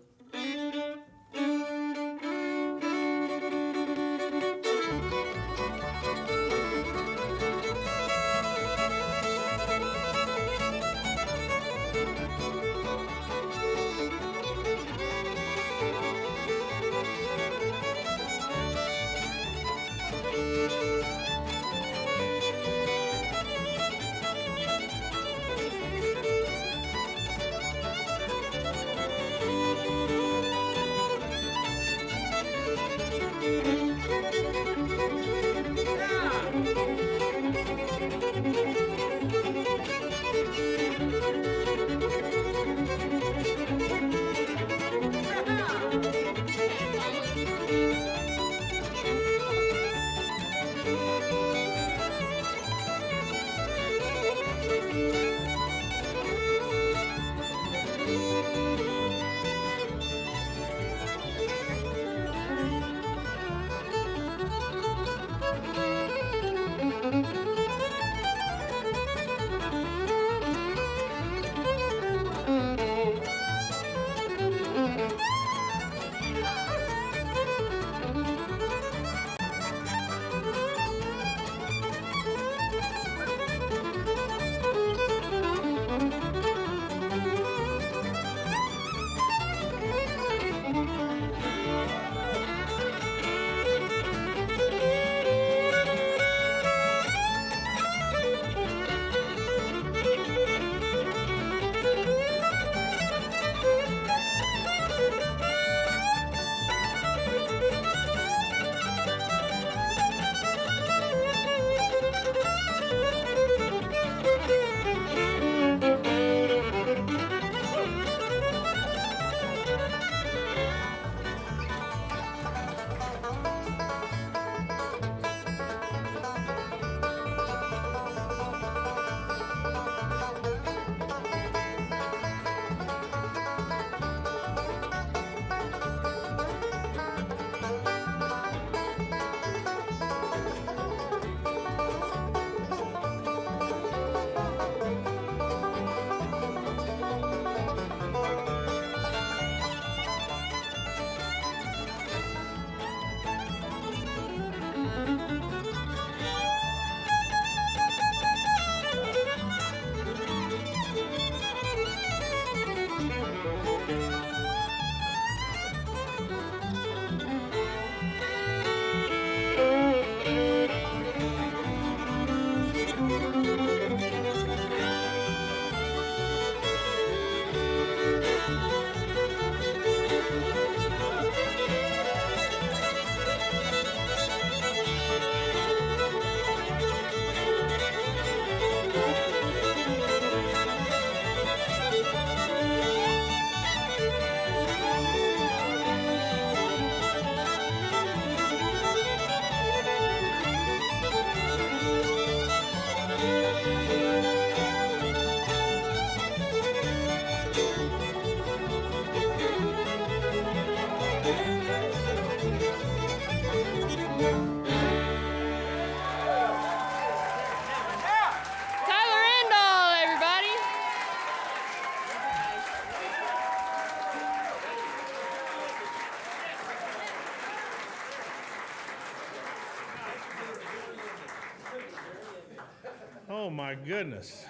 Oh my goodness.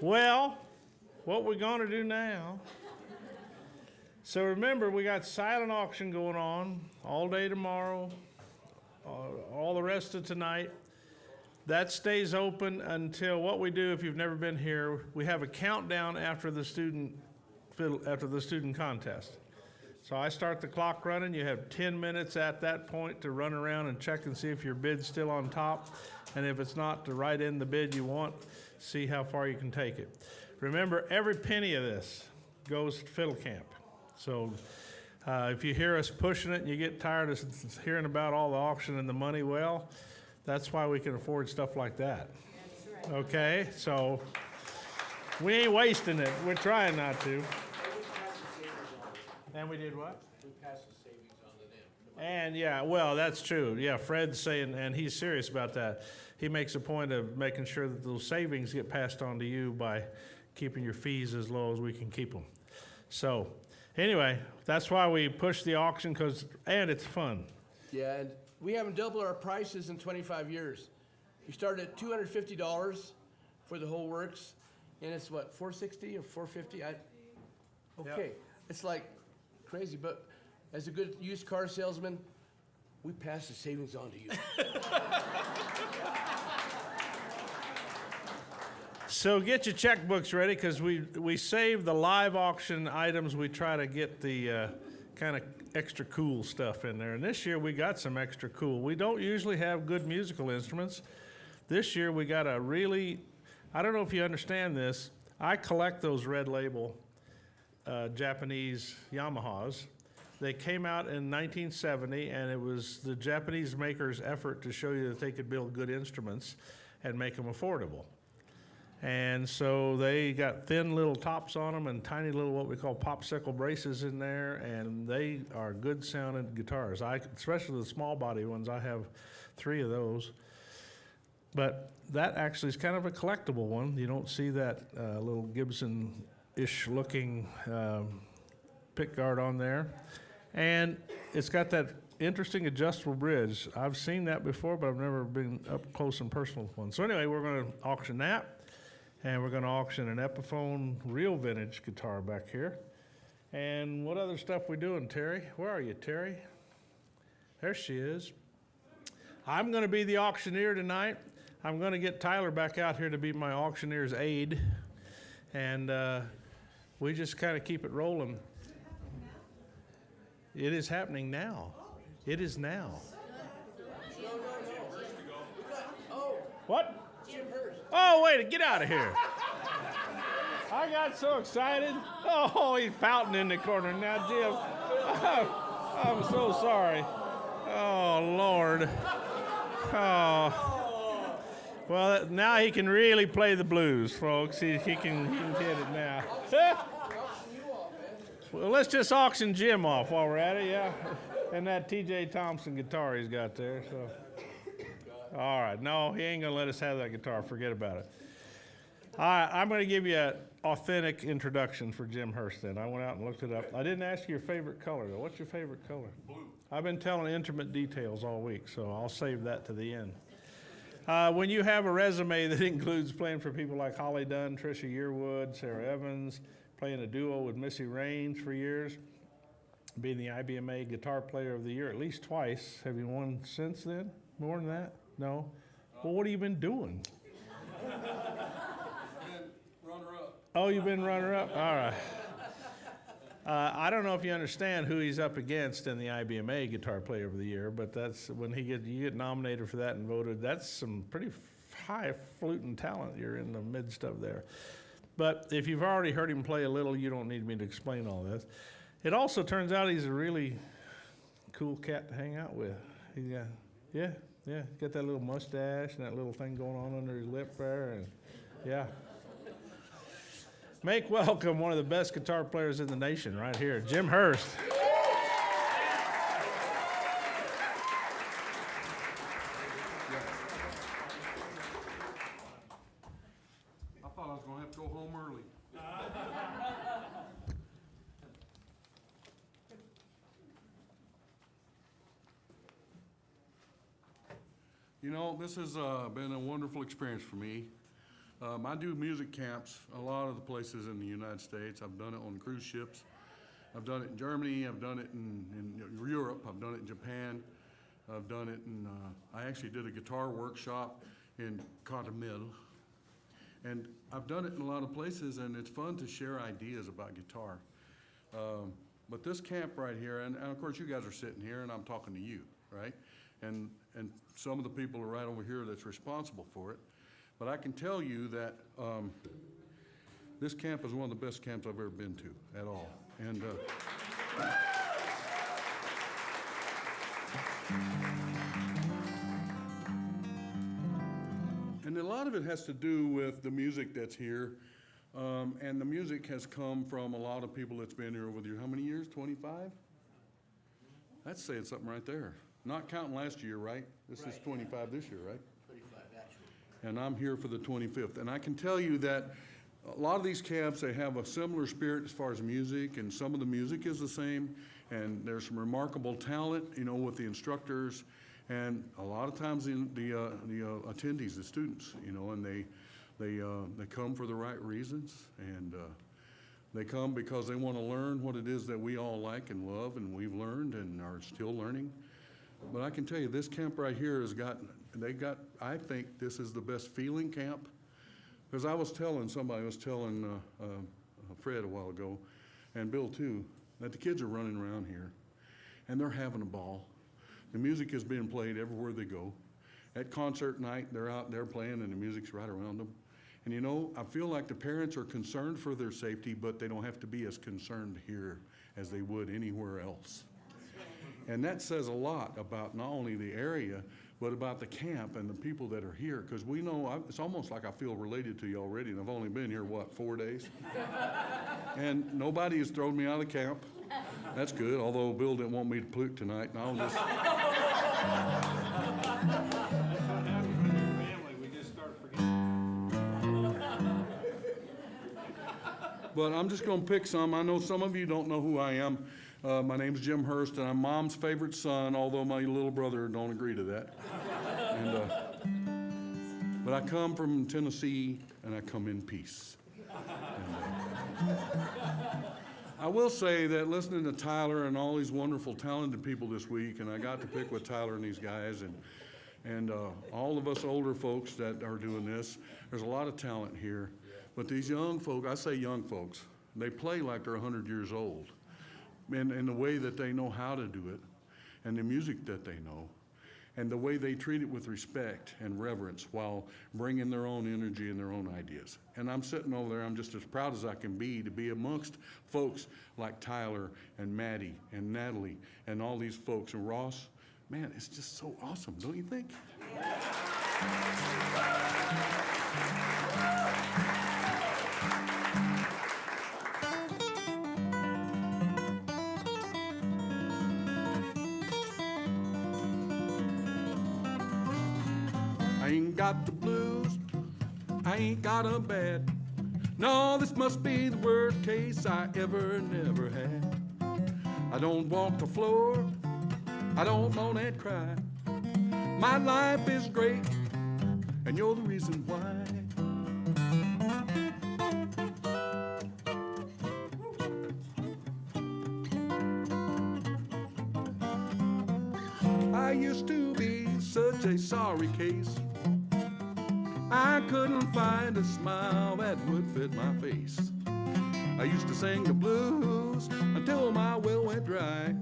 Well, what we're going to do now. So remember, we got silent auction going on all day tomorrow, all the rest of tonight. That stays open until what we do, if you've never been here, we have a countdown after the student contest. So I start the clock running. You have 10 minutes at that point to run around and check and see if your bid's still on top. And if it's not, to write in the bid you want, see how far you can take it. Remember, every penny of this goes to Fiddle Camp. So if you hear us pushing it and you get tired of hearing about all the auction and the money, well, that's why we can afford stuff like that. That's right. Okay, so we ain't wasting it. We're trying not to. And we did what? We passed the savings on to them. And yeah, well, that's true. Yeah, Fred's saying, and he's serious about that. He makes a point of making sure that those savings get passed on to you by keeping your fees as low as we can keep them. So anyway, that's why we push the auction, and it's fun. Yeah, and we haven't doubled our prices in 25 years. We started at $250 for the whole works, and it's what, $460 or $450? Okay, Yep. It's like crazy, but as a good used car salesman, we pass the savings on to you. So get your checkbooks ready, because we save the live auction items. We try to get the kind of extra cool stuff in there. And this year we got some extra cool. We don't usually have good musical instruments. This year we got a really, I don't know if you understand this, I collect those red label Japanese Yamahas. They came out in 1970, and it was the Japanese makers' effort to show you that they could build good instruments and make them affordable. And so they got thin little tops on them and tiny little what we call popsicle braces in there, and they are good sounding guitars. Especially the small body ones, I have 3 of those. But that actually is kind of a collectible one. You don't see that little Gibson-ish looking pickguard on there. And it's got that interesting adjustable bridge. I've seen that before, but I've never been up close and personal with one. So anyway, we're going to auction that. And we're going to auction an Epiphone real vintage guitar back here. And what other stuff we doing, Terry? Where are you, Terry? There she is. I'm going to be the auctioneer tonight. I'm going to get Tyler back out here to be my auctioneer's aide. And we just kind of keep it rolling. It is happening now. It is now. What? Oh, wait, get out of here. I got so excited. Oh, he's pouting in the corner now, Jim. Oh, I'm so sorry. Oh, Lord. Oh. Well, now he can really play the blues, folks. He can get it now. Well, let's just auction Jim off while we're at it, yeah? And that T.J. Thompson guitar he's got there, so. All right, no, he ain't gonna let us have that guitar. Forget about it. All right, I'm gonna give you an authentic introduction for Jim Hurst then. I went out and looked it up. I didn't ask you your favorite color though. What's your favorite color? Blue. I've been telling intimate details all week, so I'll save that to the end. When you have a resume that includes playing for people like Holly Dunn, Trisha Yearwood, Sarah Evans, playing a duo with Missy Raines for years, being the IBMA Guitar Player of the Year at least twice. Have you won since then? More than that? No? Well, what have you been doing? Runner-up. Oh, you've been runner-up? All right. I don't know if you understand who he's up against in the IBMA Guitar Player of the Year, but that's when you get nominated for that and voted. That's some pretty high-fluting talent you're in the midst of there. But if you've already heard him play a little, you don't need me to explain all this. It also turns out he's a really cool cat to hang out with. He's got, yeah, got that little mustache and that little thing going on under his lip there, and yeah. Make welcome one of the best guitar players in the nation right here, Jim Hurst. I thought I was gonna have to go home early. You know, this has been a wonderful experience for me. I do music camps a lot of the places in the United States. I've done it on cruise ships. I've done it in Germany. I've done it in Europe. I've done it in Japan. I've done it in, I actually did a guitar workshop in Cozumel. And I've done it in a lot of places, and it's fun to share ideas about guitar. But this camp right here, and of course you guys are sitting here and I'm talking to you, right? And some of the people are right over here that's responsible for it. But I can tell you that this camp is one of the best camps I've ever been to at all. And and a lot of it has to do with the music that's here. And the music has come from a lot of people that's been here over the years. How many years? 25? That's saying something right there. Not counting last year, right? This is 25 this year, right? 25, actually. And I'm here for the 25th. And I can tell you that a lot of these camps, they have a similar spirit as far as music, and some of the music is the same, and there's some remarkable talent, you know, with the instructors, and a lot of times the attendees, the students, you know, and they come for the right reasons, and they come because they want to learn what it is that we all like and love, and we've learned and are still learning. But I can tell you, this camp right here I think this is the best feeling camp. Because I was telling Fred a while ago, and Bill too, that the kids are running around here, and they're having a ball. The music is being played everywhere they go. At concert night, they're out there playing, and the music's right around them. And you know, I feel like the parents are concerned for their safety, but they don't have to be as concerned here as they would anywhere else. And that says a lot about not only the area, but about the camp and the people that are here. Because we know, it's almost like I feel related to you already, and I've only been here, 4 days? And nobody has thrown me out of the camp. That's good, although Bill didn't want me to puke tonight, and I'll just... That's what happens when you're family, we just start forgetting. But I'm just going to pick some. I know some of you don't know who I am. My name's Jim Hurst, and I'm Mom's favorite son, although my little brother don't agree to that. But I come from Tennessee, and I come in peace. I will say that listening to Tyler and all these wonderful, talented people this week, and I got to pick with Tyler and these guys, and all of us older folks that are doing this, there's a lot of talent here. But these young folks, I say young folks, they play like they're 100 years old. In the way that they know how to do it, and the music that they know, and the way they treat it with respect and reverence while bringing their own energy and their own ideas. And I'm sitting over there, I'm just as proud as I can be to be amongst folks like Tyler and Maddie and Natalie and all these folks, and Ross. Man, it's just so awesome, don't you think? I ain't got the blues, I ain't got a bad. No, this must be the worst case I never had. I don't walk the floor, I don't moan and cry. My life is great, and you're the reason why. I used to be such a sorry case. I couldn't find a smile that would fit my face. I used to sing the blues until my well went dry.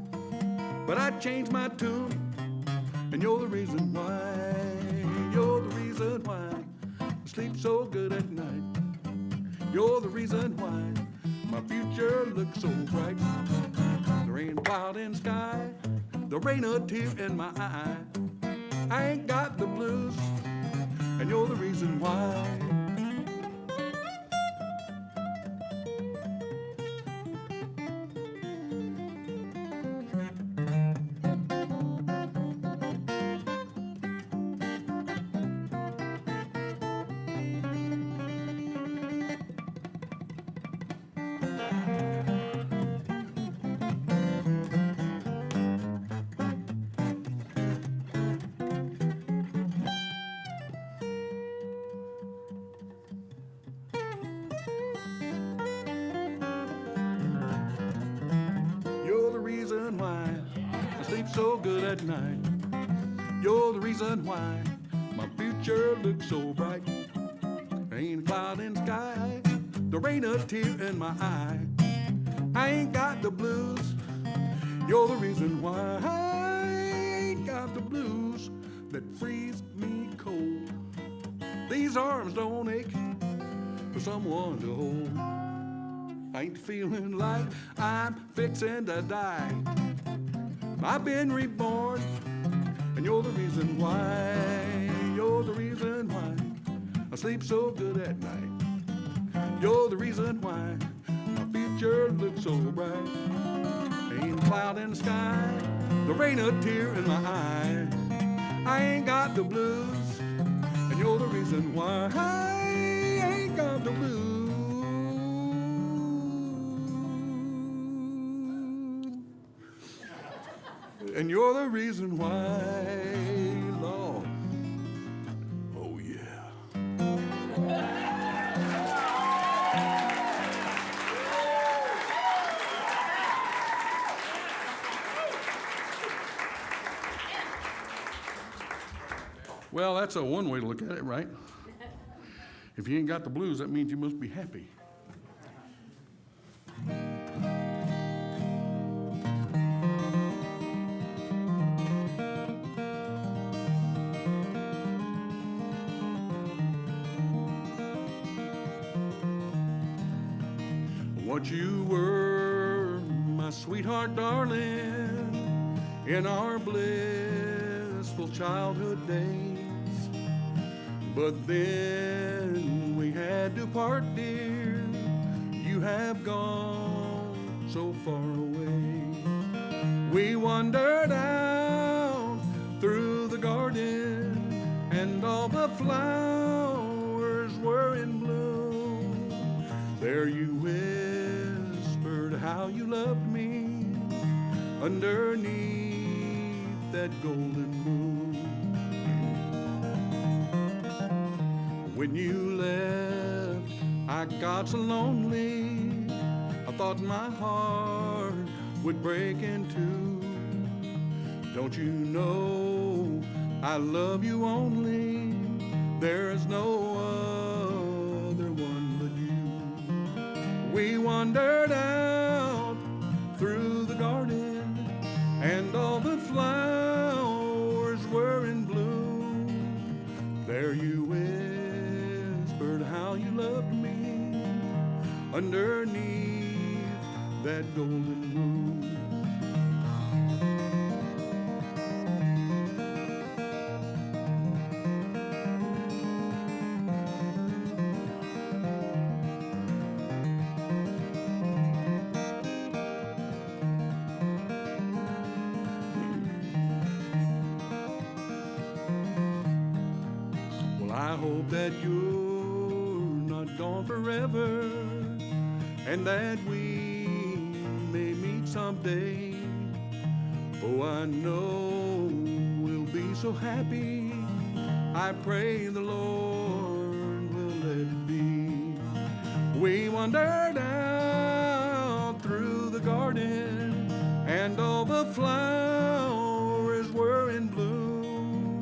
But I changed my tune, and you're the reason why. You're the reason why I sleep so good at night. You're the reason why my future looks so bright. There ain't a cloud in the sky, there ain't a tear in my eye. I ain't got the blues, and you're the reason why. So good at night. You're the reason why my future looks so bright. There ain't a cloud in the sky, there ain't a tear in my eye. I I ain't got the blues. You're the reason why I ain't got the blues that freeze me cold. These arms don't ache for someone to hold. I ain't feeling like I'm fixing to die. I've been reborn, and you're the reason why. You're the reason why I sleep so good at night. You're the reason why my future looks so bright. Ain't a cloud in the sky, there ain't a tear in my eye. I ain't got the blues, and you're the reason why I ain't got the blues. And you're the reason why, Lord. Oh, yeah. Well, that's a one way to look at it, right? If you ain't got the blues, that means you must be happy. What you were, my sweetheart darling, in our blissful childhood days. But then we had to part, dear. You have gone so far away. We wandered out through the garden, and all the flowers were in bloom. There you whispered how you loved me underneath that golden moon. When you left, I got so lonely. I thought my heart would break in two. Don't you know I love you only? There's no other one but you. We wandered out through the garden, and all the flowers were in bloom. There you whispered how you loved me underneath that golden moon. I hope that you're not gone forever, and that we may meet someday. Oh, I know we'll be so happy. I pray the Lord will let it be. We wandered out through the garden, and all the flowers were in bloom.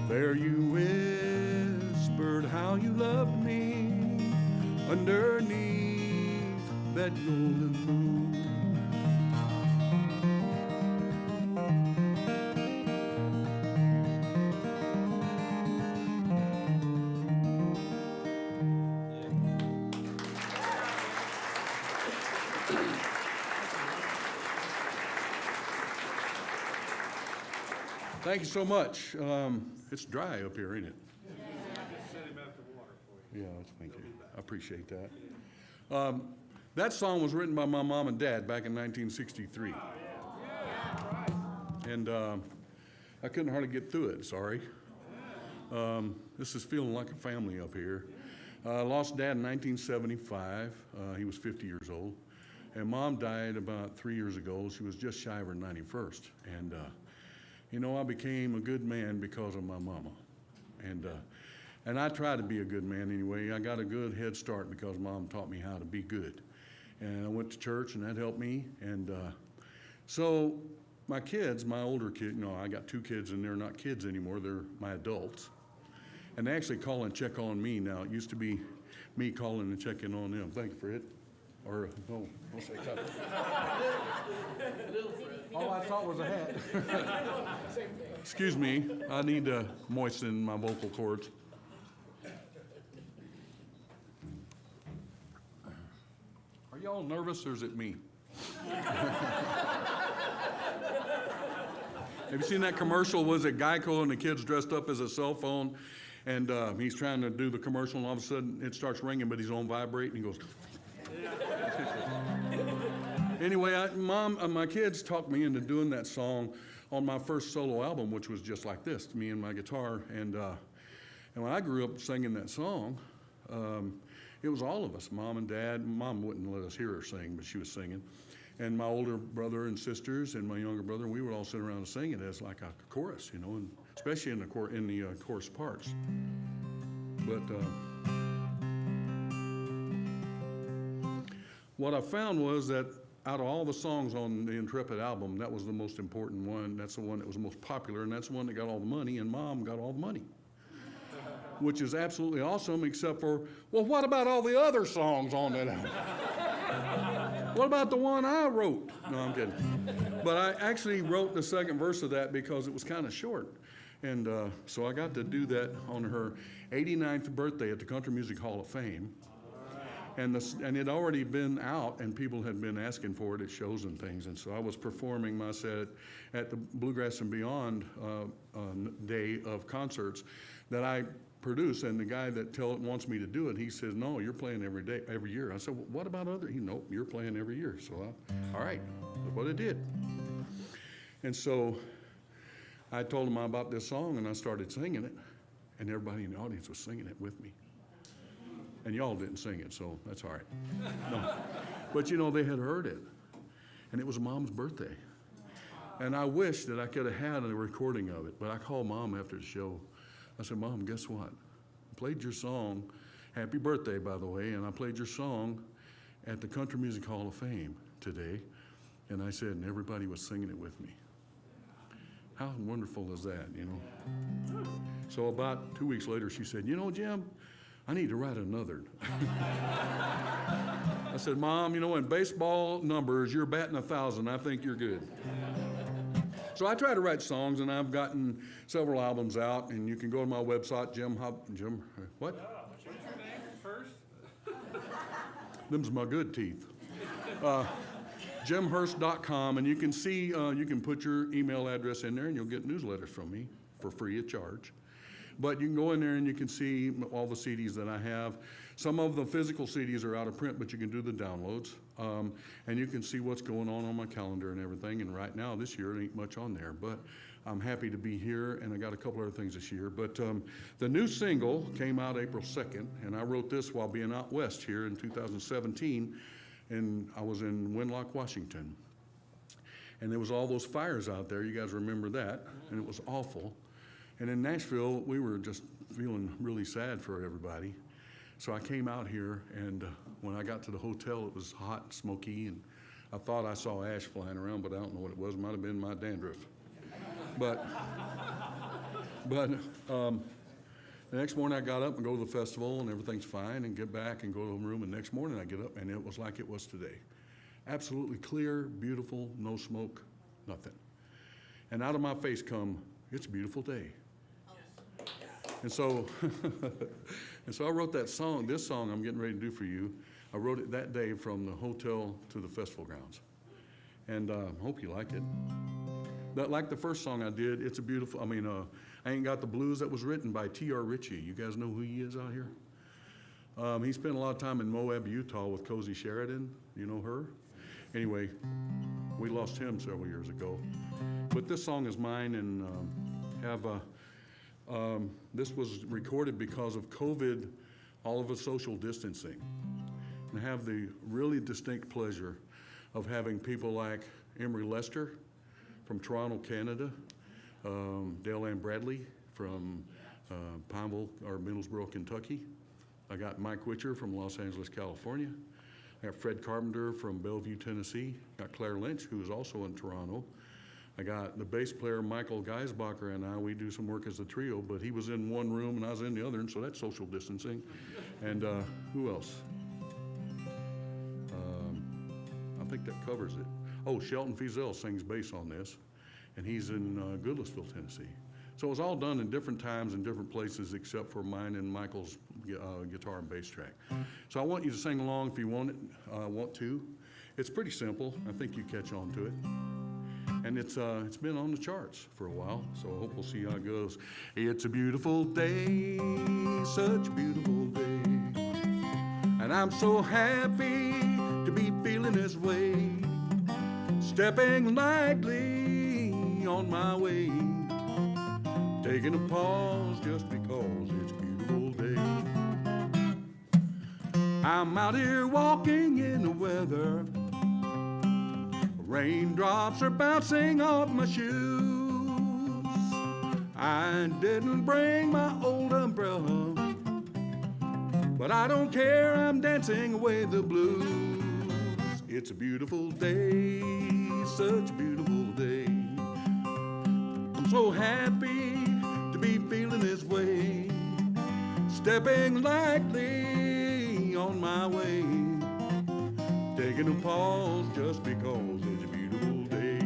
There you whispered how you loved me underneath that golden moon. Thank you so much. It's dry up here, ain't it? Yeah, thank you. I appreciate that. That song was written by my mom and dad back in 1963. And I couldn't hardly get through it, sorry. This is feeling like a family up here. I lost Dad in 1975. He was 50 years old. And Mom died about 3 years ago. She was just shy of her 91st. And, you know, I became a good man because of my mama. And I try to be a good man anyway. I got a good head start because Mom taught me how to be good. And I went to church, and that helped me. And so my kids, my older kid, you know, I got 2 kids, and they're not kids anymore. They're my adults. And they actually call and check on me now. It used to be me calling and checking on them. Thank you, Fred. Or, no, don't say cup. All I saw was a hat. Excuse me, I need to moisten my vocal cords. Are y'all nervous or is it me? Have you seen that commercial? Was it Geico and the kid's dressed up as a cell phone and he's trying to do the commercial and all of a sudden it starts ringing but he's on vibrate and he goes. Anyway, my kids talked me into doing that song on my first solo album, which was just like this, me and my guitar. And when I grew up singing that song, it was all of us, mom and dad. Mom wouldn't let us hear her sing, but she was singing. And my older brother and sisters and my younger brother, we would all sit around and sing it as like a chorus, you know, and especially in the chorus parts. But what I found was that out of all the songs on the Intrepid album, that was the most important one. That's the one that was the most popular, and that's the one that got all the money, and Mom got all the money. Which is absolutely awesome, except for, well, what about all the other songs on that album? What about the one I wrote? No, I'm kidding. But I actually wrote the second verse of that because it was kind of short. And so I got to do that on her 89th birthday at the Country Music Hall of Fame. And it had already been out, and people had been asking for it at shows and things. And so I was performing my set at the Bluegrass and Beyond day of concerts that I produce. And the guy that wants me to do it, he says, "No, you're playing every year." I said, "Well, what about other?" "Nope, you're playing every year." So all right, look what I did. And so I told him about this song, and I started singing it, and everybody in the audience was singing it with me. And y'all didn't sing it, so that's all right. No. But you know, they had heard it, and it was Mom's birthday. And I wish that I could have had a recording of it, but I called Mom after the show. I said, "Mom, guess what? I played your song, happy birthday, by the way, and I played your song at the Country Music Hall of Fame today." And I said, and everybody was singing it with me. How wonderful is that, you know? So about 2 weeks later, she said, "You know, Jim, I need to write another." I said, "Mom, you know, in baseball numbers, you're batting 1,000. I think you're good." So I try to write songs, and I've gotten several albums out, and you can go to my website, what? What's your name first? Them's my good teeth. JimHurst.com, and you can see, you can put your email address in there, and you'll get newsletters from me for free of charge. But you can go in there and you can see all the CDs that I have. Some of the physical CDs are out of print, but you can do the downloads. And you can see what's going on my calendar and everything. And right now, this year, there ain't much on there. But I'm happy to be here, and I got a couple other things this year. But the new single came out April 2nd, and I wrote this while being out west here in 2017. And I was in Winlock, Washington. And there was all those fires out there. You guys remember that. And it was awful. And in Nashville, we were just feeling really sad for everybody. So I came out here, and when I got to the hotel, it was hot and smoky, and I thought I saw ash flying around, but I don't know what it was. It might have been my dandruff. But the next morning I got up and go to the festival, and everything's fine, and get back and go to the room, and next morning I get up, and it was like it was today. Absolutely clear, beautiful, no smoke, nothing. And out of my face come, "It's a beautiful day." And so, I wrote that song, this song I'm getting ready to do for you. I wrote it that day from the hotel to the festival grounds. And I hope you like it. But like the first song I did, it's a beautiful, I Ain't Got the Blues, that was written by T.R. Ritchie. You guys know who he is out here? He spent a lot of time in Moab, Utah with Cozy Sheridan. You know her? Anyway, we lost him several years ago. But this song is mine, and this was recorded because of COVID, all of us social distancing. And I have the really distinct pleasure of having people like Emery Lester from Toronto, Canada, Dale Ann Bradley from Pineville or Middlesboro, Kentucky. I got Mike Witcher from Los Angeles, California. I got Fred Carpenter from Bellevue, Tennessee. I got Claire Lynch, who is also in Toronto. I got the bass player, Michael Geisbacher, and we do some work as a trio, but he was in one room and I was in the other, and so that's social distancing. And who else? think that covers it. Oh, Shelton Feazell sings bass on this, and he's in Goodlettsville, Tennessee. So it was all done in different times and different places except for mine and Michael's guitar and bass track. So I want you to sing along if you want to. It's pretty simple. I think you catch on to it. And it's been on the charts for a while, so I hope we'll see how it goes. It's a beautiful day, such a beautiful day. And I'm so happy to be feeling this way. Stepping lightly on my way. Taking a pause just because it's a beautiful day. I'm out here walking in the weather. Raindrops are bouncing off my shoes. I didn't bring my old umbrella, but I don't care, I'm dancing away the blues. It's a beautiful day, such a beautiful day. I'm so happy to be feeling this way. Stepping lightly on my way. Taking a pause just because it's a beautiful day.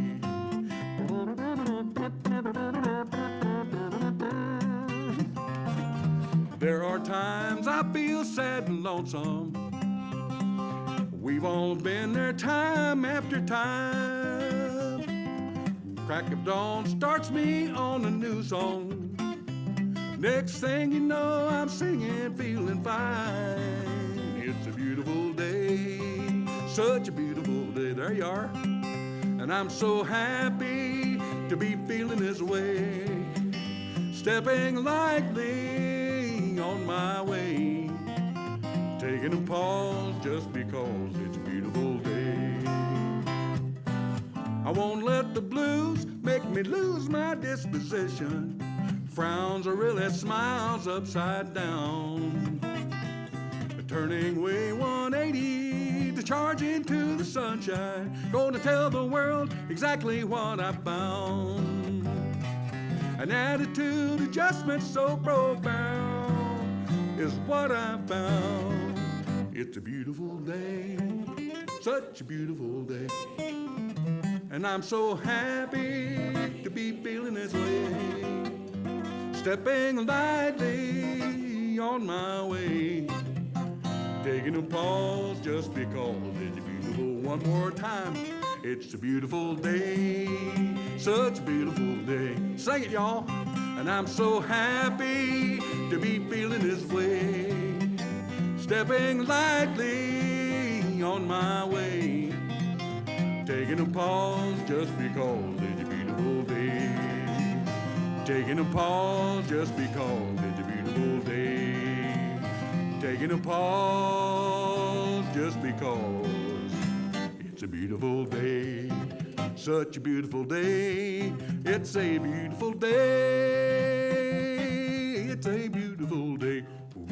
There are times I feel sad and lonesome. We've all been there time after time. Crack of dawn starts me on a new song. Next thing you know, I'm singing, feeling fine. It's a beautiful day, such a beautiful day. There you are. And I'm so happy to be feeling this way. Stepping lightly on my way. Taking a pause just because it's a beautiful day. I won't let the blues make me lose my disposition. Frowns are really smiles upside down. Turning way 180 to charge into the sunshine. Gonna tell the world exactly what I found. An attitude adjustment so profound is what I found. It's a beautiful day, such a beautiful day. And I'm so happy to be feeling this way. Stepping lightly on my way. Taking a pause just because it's beautiful. One more time. It's a beautiful day, such a beautiful day. Sing it, y'all. And I'm so happy to be feeling this way. Stepping lightly on my way. Taking a pause just because it's a beautiful day. Taking a pause just because it's a beautiful day. Taking a pause just because it's a beautiful day. Such a beautiful day. It's a beautiful day. It's a beautiful day. Ooh.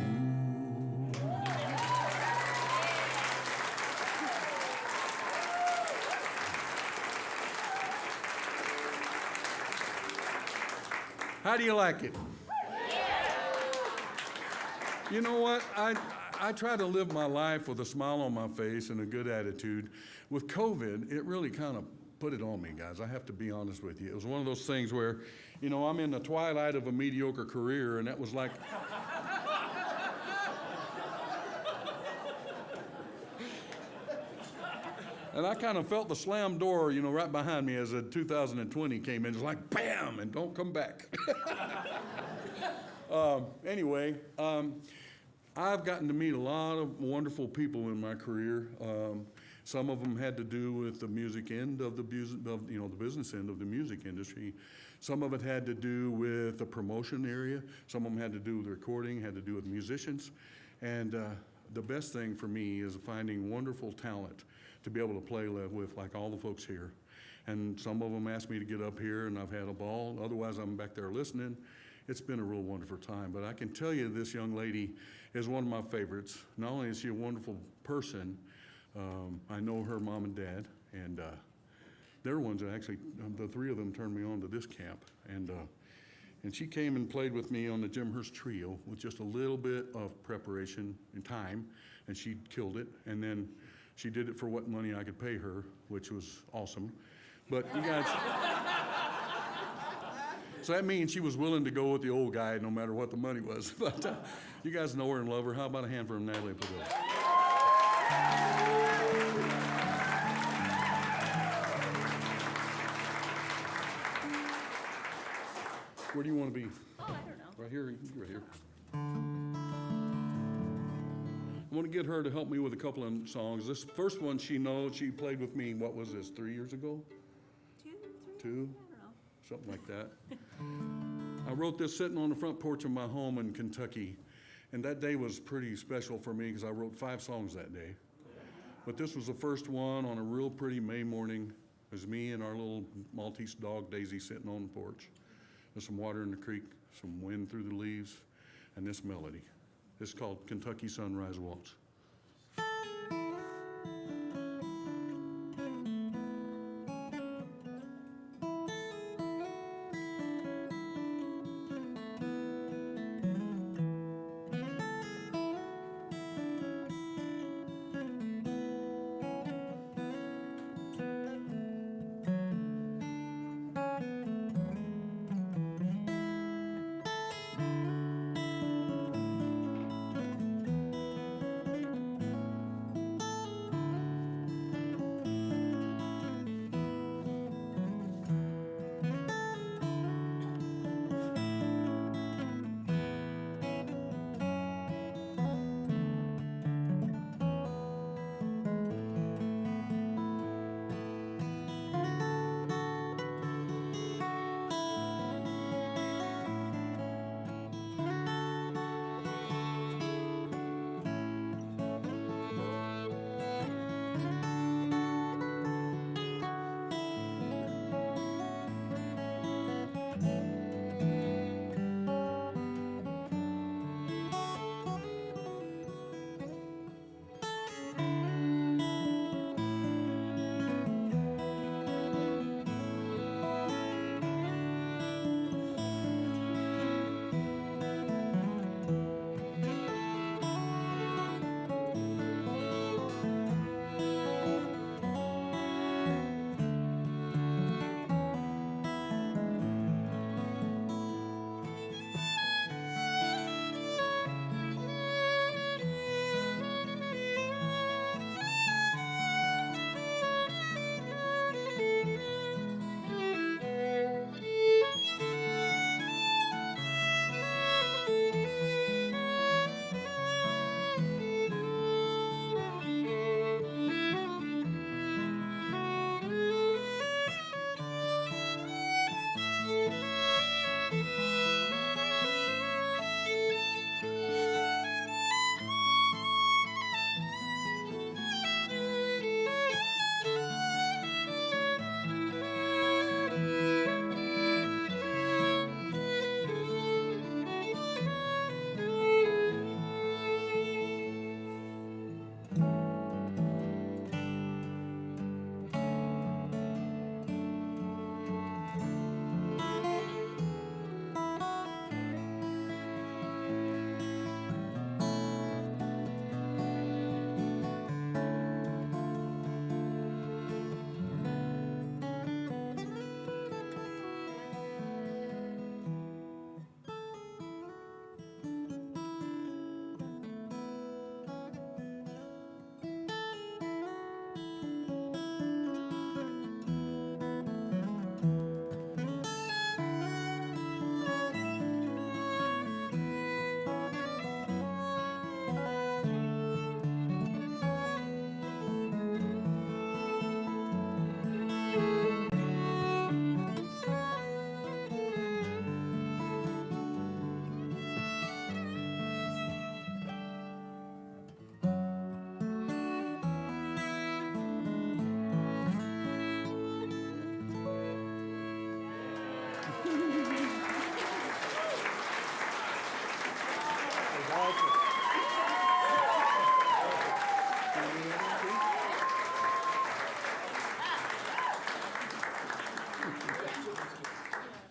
How do you like it? You know what? I try to live my life with a smile on my face and a good attitude. With COVID, it really kind of put it on me, guys. I have to be honest with you. It was one of those things where, you know, I'm in the twilight of a mediocre career, and that was like... And I kind of felt the slam door, you know, right behind me as 2020 came in. It's like, bam, and don't come back. Anyway, I've gotten to meet a lot of wonderful people in my career. Some of them had to do with the music end of the the business end of the music industry. Some of it had to do with the promotion area. Some of them had to do with recording, had to do with musicians. And the best thing for me is finding wonderful talent to be able to play with, like all the folks here. And some of them asked me to get up here, and I've had a ball. Otherwise, I'm back there listening. It's been a real wonderful time. But I can tell you this young lady is one of my favorites. Not only is she a wonderful person, I know her mom and dad, and they're ones that actually, the three of them turned me on to this camp. And she came and played with me on the Jim Hurst trio with just a little bit of preparation and time, and she killed it. And then She did it for what money I could pay her, which was awesome. But you guys, so that means she was willing to go with the old guy no matter what the money was. But you guys know her and love her. How about a hand for Natalie Padilla? Where do you want to be? Oh, I don't know. Right here, right here. I want to get her to help me with a couple of songs. This first one she knows, she played with me, what was this, 3 years ago? Two? I don't know. Something like that. I wrote this sitting on the front porch of my home in Kentucky. And that day was pretty special for me because I wrote 5 songs that day. But this was the first one on a real pretty May morning. It was me and our little Maltese dog, Daisy, sitting on the porch. There's some water in the creek, some wind through the leaves, and this melody. It's called Kentucky Sunrise Waltz.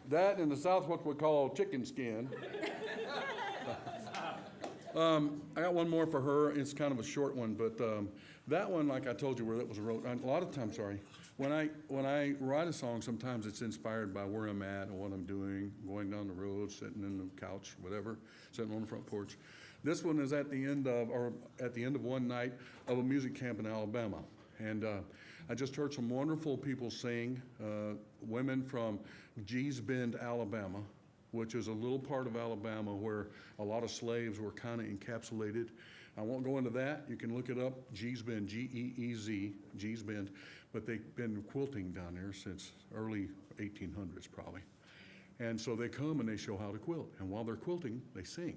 That in the South, what we call chicken skin. I got one more for her. It's kind of a short one, but That one, like I told you, where that was wrote, a lot of times, sorry, when I write a song, sometimes it's inspired by where I'm at and what I'm doing, going down the road, sitting in the couch, whatever, sitting on the front porch. This one is at the end of one night of a music camp in Alabama. And I just heard some wonderful people sing, women from Gee's Bend, Alabama, which is a little part of Alabama where a lot of slaves were kind of encapsulated. I won't go into that. You can look it up, Gee's Bend, G-E-E-Z, Gee's Bend. But they've been quilting down there since early 1800s probably. And so they come and they show how to quilt. And while they're quilting, they sing.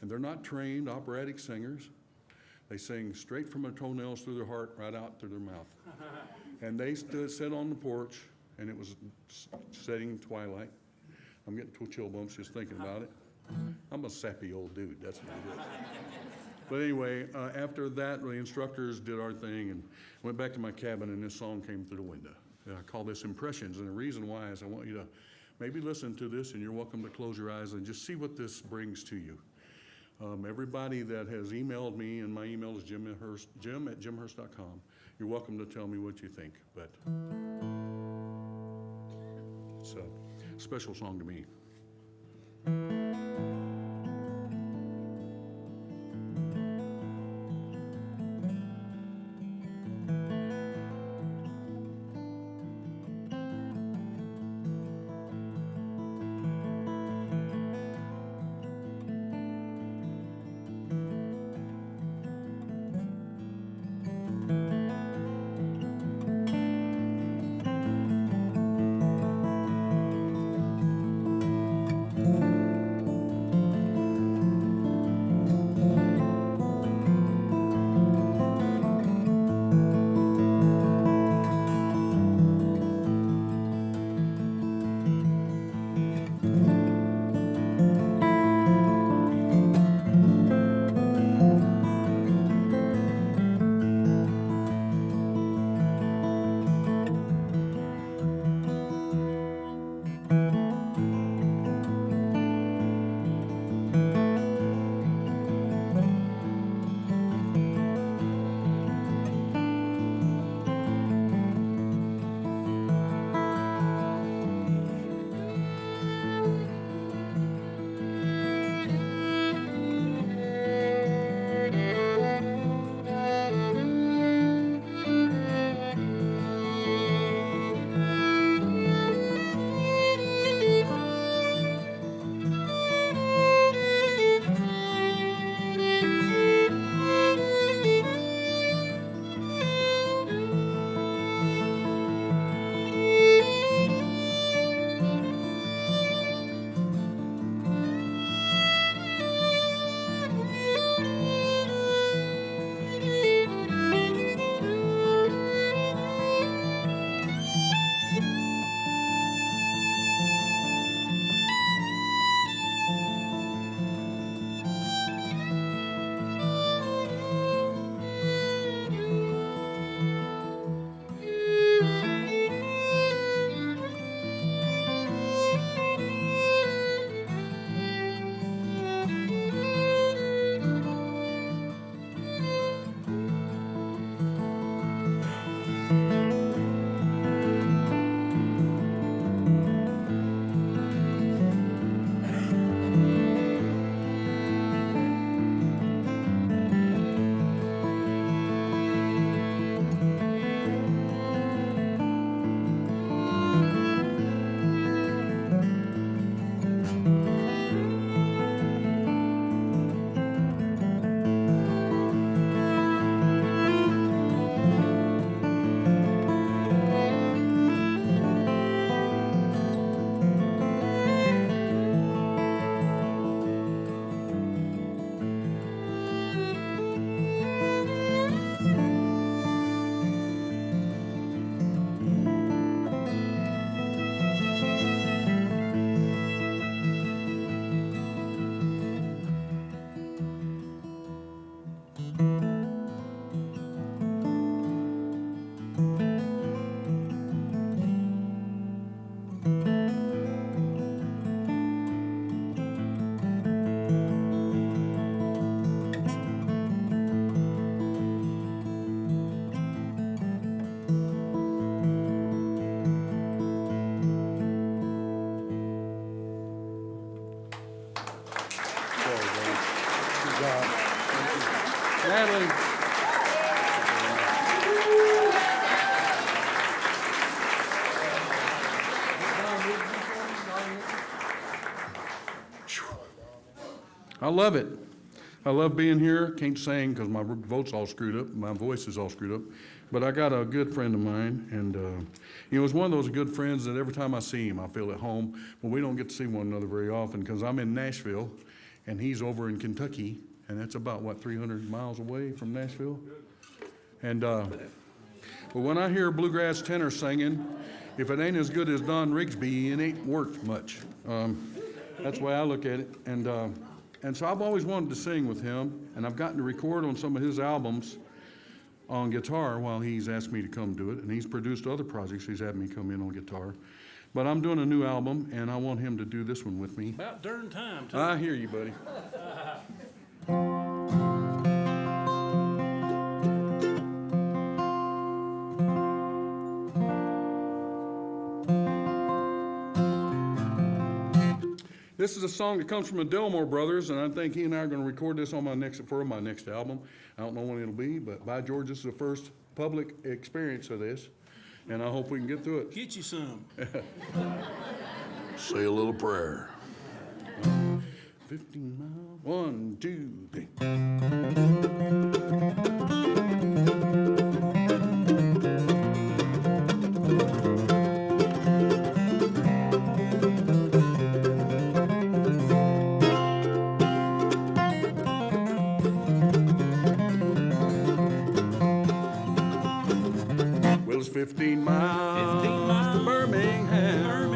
And they're not trained operatic singers. They sing straight from their toenails through their heart, right out through their mouth. And they sat on the porch, and it was setting twilight. I'm getting chill bumps just thinking about it. I'm a sappy old dude, that's what it is. But anyway, after that, the instructors did our thing and went back to my cabin, and this song came through the window. I call this Impressions, and the reason why is I want you to maybe listen to this, and you're welcome to close your eyes and just see what this brings to you. Everybody that has emailed me, and my email is jim@jimhurst.com, you're welcome to tell me what you think. But it's a special song to me. I love it. I love being here. Can't sing because my vote's all screwed up. My voice is all screwed up. But I got a good friend of mine, and it's one of those good friends that every time I see him, I feel at home. But we don't get to see one another very often because I'm in Nashville, and he's over in Kentucky, and that's about, 300 miles away from Nashville? And but when I hear bluegrass tenor singing, if it ain't as good as Don Rigsby, it ain't worked much. That's the way I look at it. And so I've always wanted to sing with him, and I've gotten to record on some of his albums on guitar while he's asked me to come do it, and he's produced other projects. He's had me come in on guitar. But I'm doing a new album, and I want him to do this one with me. About darn time, too. I hear you, buddy. This is a song that comes from the Delmore Brothers, and I think he and I are going to record this on my next album. I don't know when it'll be, but by George, this is the first public experience of this, and I hope we can get through it. Get you some. Say a little prayer. 15 miles, 1, 2, 3. Well, it's 15 miles to Birmingham,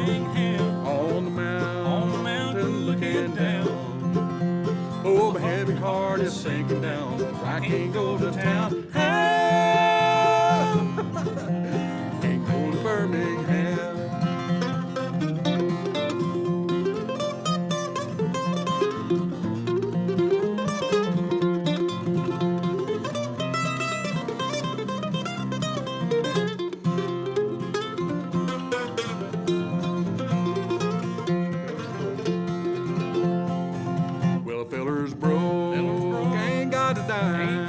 on the mountain looking down. Oh, my heavy heart is sinking down. I can't go to town. Can't go to Birmingham. Well, a feller's broke, ain't got a dime.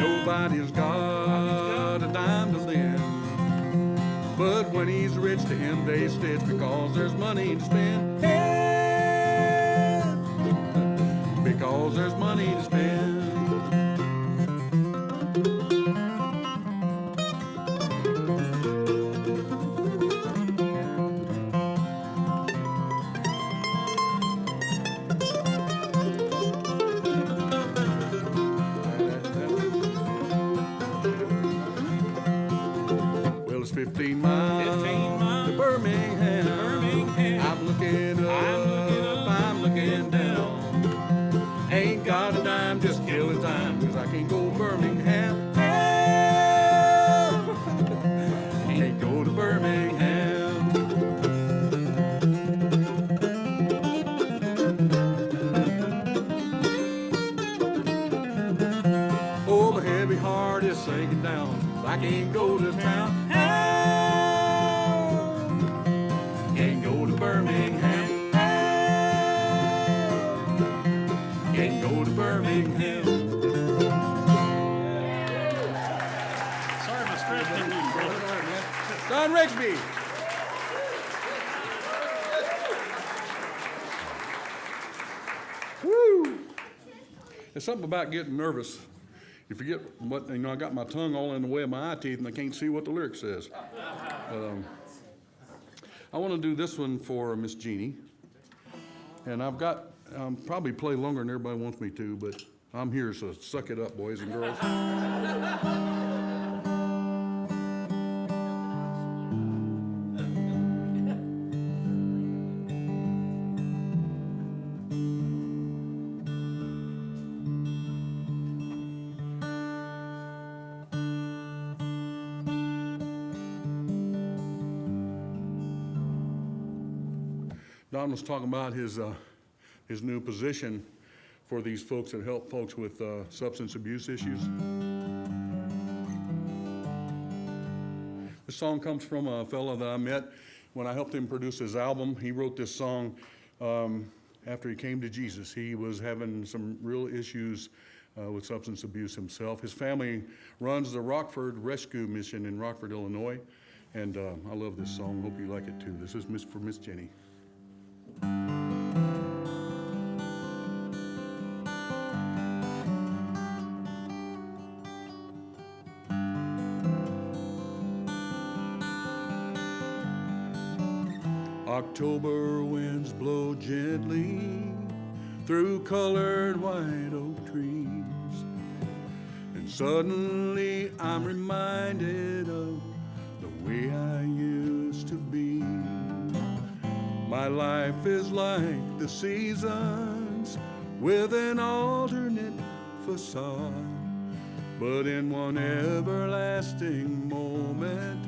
Nobody's got a dime to lend. But when he's rich, to him they stitch because there's money to spend. Yeah, because there's money to spend. Well, it's 15 miles to Birmingham. I'm looking up, I'm looking down. Ain't got a dime, just killing time, 'cause I can't go to Birmingham. Can't go to Birmingham. Oh, my heavy heart is sinking down. I can't go to town. Can't go to Birmingham. Can't go to Birmingham. Sorry, my stretch didn't do, brother. Don Rigsby. Woo! There's something about getting nervous. You forget what, I got my tongue all in the way of my eye teeth and I can't see what the lyric says. I want to do this one for Miss Jeannie. And I've got, probably play longer than everybody wants me to, but I'm here, so suck it up, boys and girls. Don was talking about his new position for these folks that help folks with substance abuse issues. This song comes from a fellow that I met when I helped him produce his album. He wrote this song after he came to Jesus. He was having some real issues with substance abuse himself. His family runs the Rockford Rescue Mission in Rockford, Illinois, and I love this song. Hope you like it too. This is for Miss Jenny. October winds blow gently through colored white oak trees, and suddenly I'm reminded of the way I used to be. My life is like the seasons with an alternate facade, but in one everlasting moment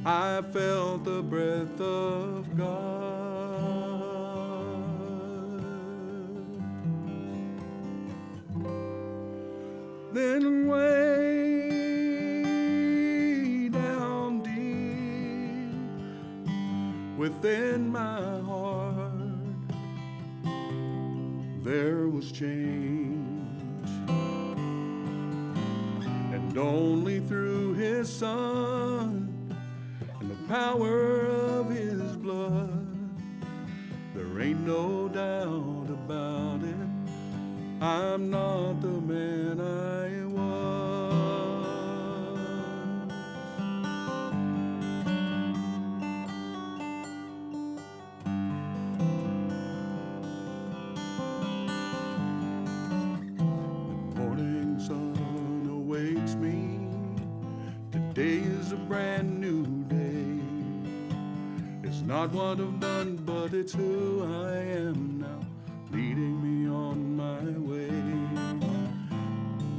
I felt the breath of God. Then way down deep within my heart there was change, and only through His Son and the power of His blood, there ain't no doubt about it, I'm not the man I was. The morning sun awakes me. Today is a brand new day. It's not what I've done, but it's who I am now, leading me on my way.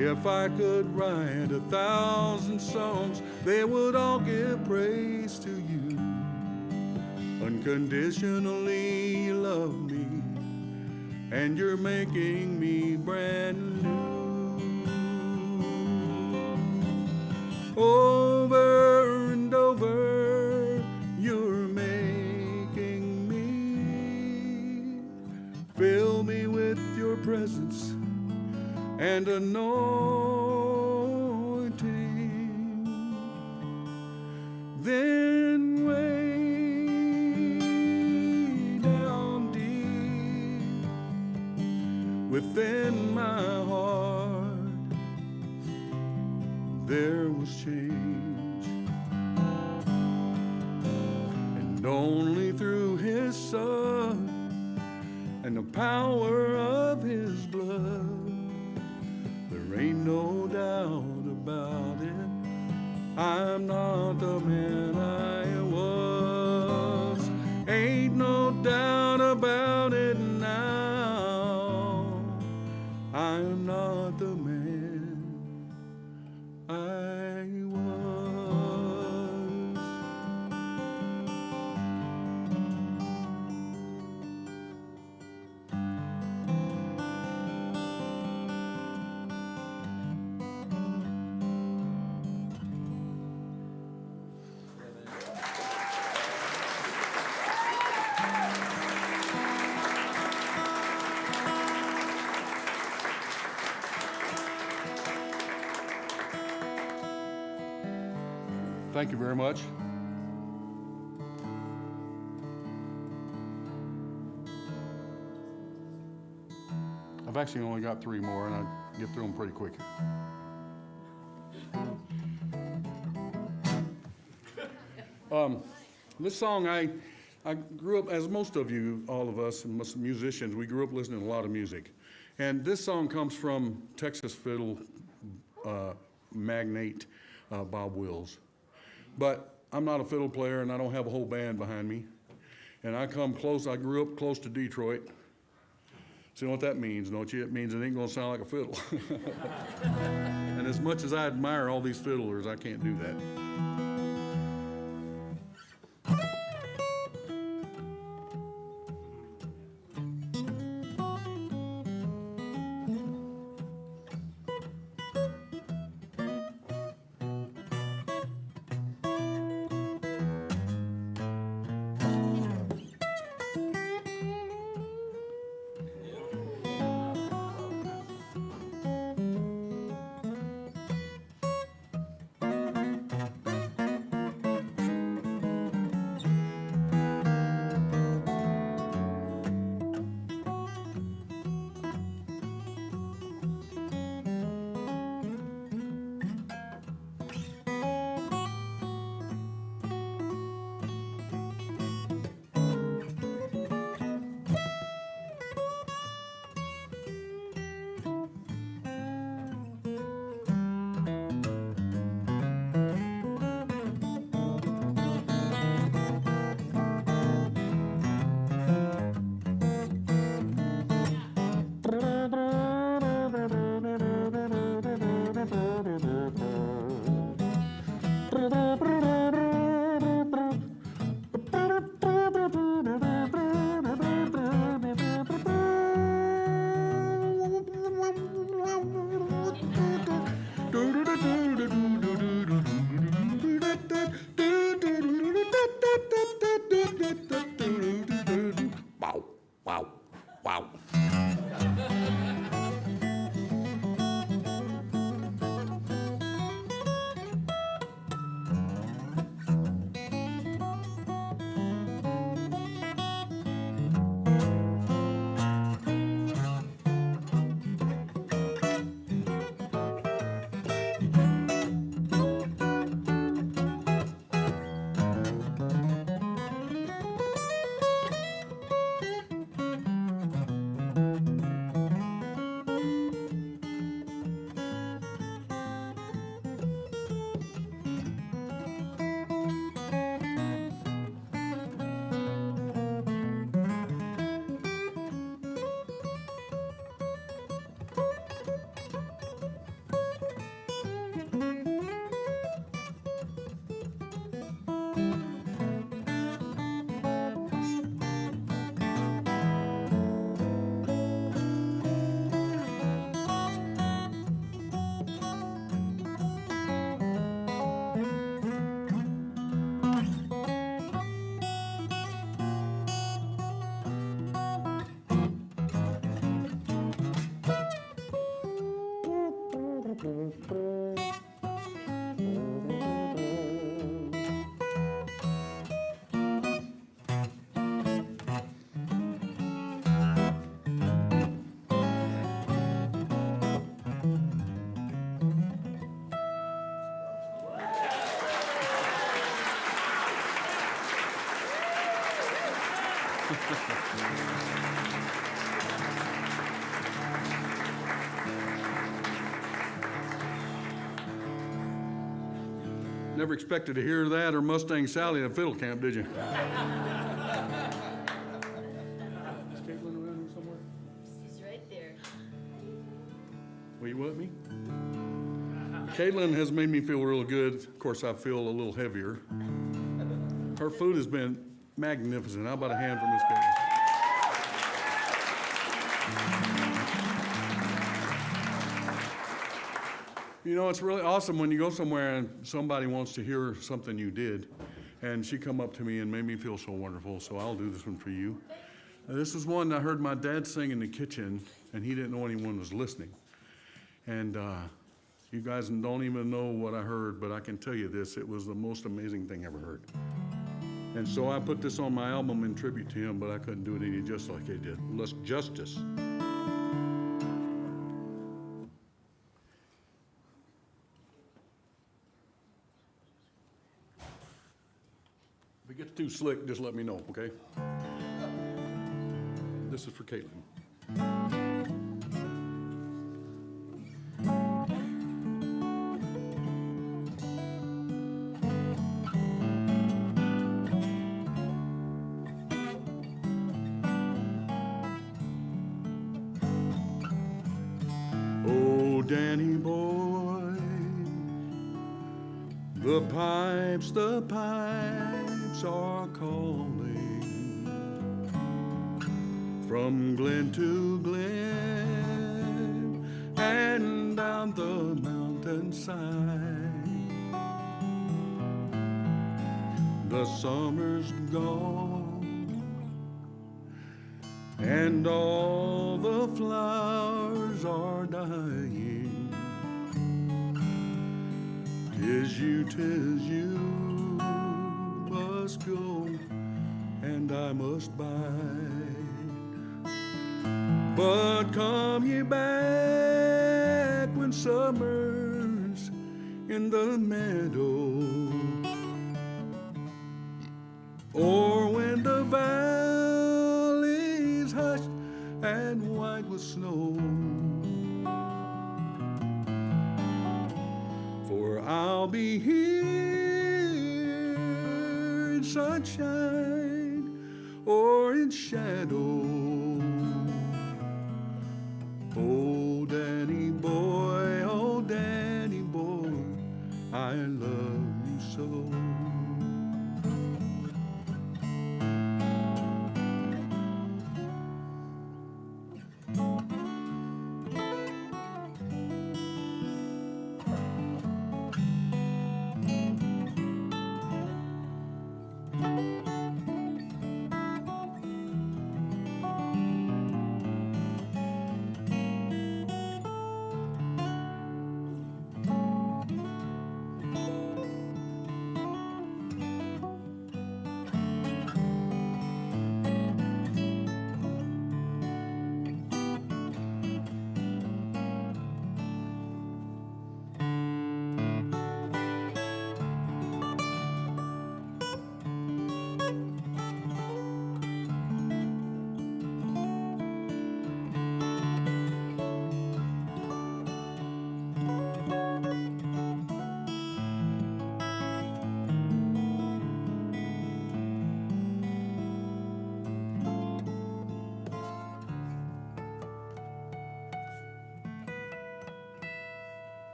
If I could write 1,000 songs, they would all give praise to you. Unconditionally you love me, and you're making me brand new. Over and over, you're making me. Fill me with your presence and anointing. Then way down deep within my heart there was change, and only through His Son and the power of His blood, there ain't no doubt about it, I'm not the man I was. Ain't no doubt about it now, I'm not the man I was. Thank you very much. I've actually only got 3 more, and I get through them pretty quick. This song, I grew up, as most of you, all of us, and most musicians, we grew up listening to a lot of music. And this song comes from Texas fiddle magnate Bob Wills. But I'm not a fiddle player, and I don't have a whole band behind me. And I grew up close to Detroit. So you know what that means, don't you? It means it ain't gonna sound like a fiddle. And as much as I admire all these fiddlers, I can't do that. Never expected to hear that or Mustang Sally at Fiddle Camp, did you? Is Caitlin around here somewhere? He's right there. Will you with me? Caitlin has made me feel real good. Of course, I feel a little heavier. Her food has been magnificent. How about a hand for Miss Caitlin? You know, it's really awesome when you go somewhere and somebody wants to hear something you did. And she come up to me and made me feel so wonderful, so I'll do this one for you. This is one I heard my dad sing in the kitchen, and he didn't know anyone was listening. And you guys don't even know what I heard, but I can tell you this, it was the most amazing thing I ever heard. And so I put this on my album in tribute to him, but I couldn't do it any just like he did. Less justice. If it gets too slick, just let me know, okay? This is for Caitlin. Oh, Danny boy, the pipes are calling from glen to glen and down the mountainside. The summer's gone and all the flowers are dying. 'Tis you must go and I must bide. But come ye back when summer's in the meadow, or when the valley's hushed and white with snow. For I'll be here in sunshine or in shadow. Oh, Danny boy, I love you so.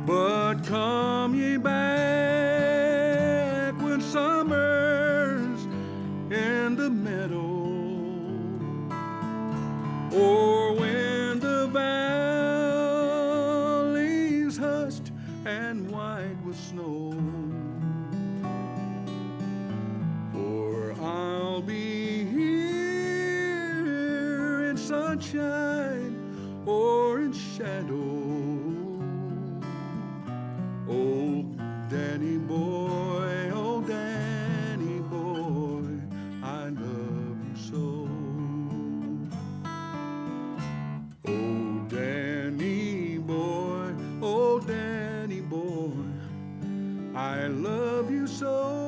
But come ye back when summer's in the meadow, or when the valley's hushed and white with sunshine or in shadow. Oh, Danny boy, oh, Danny boy, I love you so. Oh, Danny boy, oh, Danny boy, I love you so.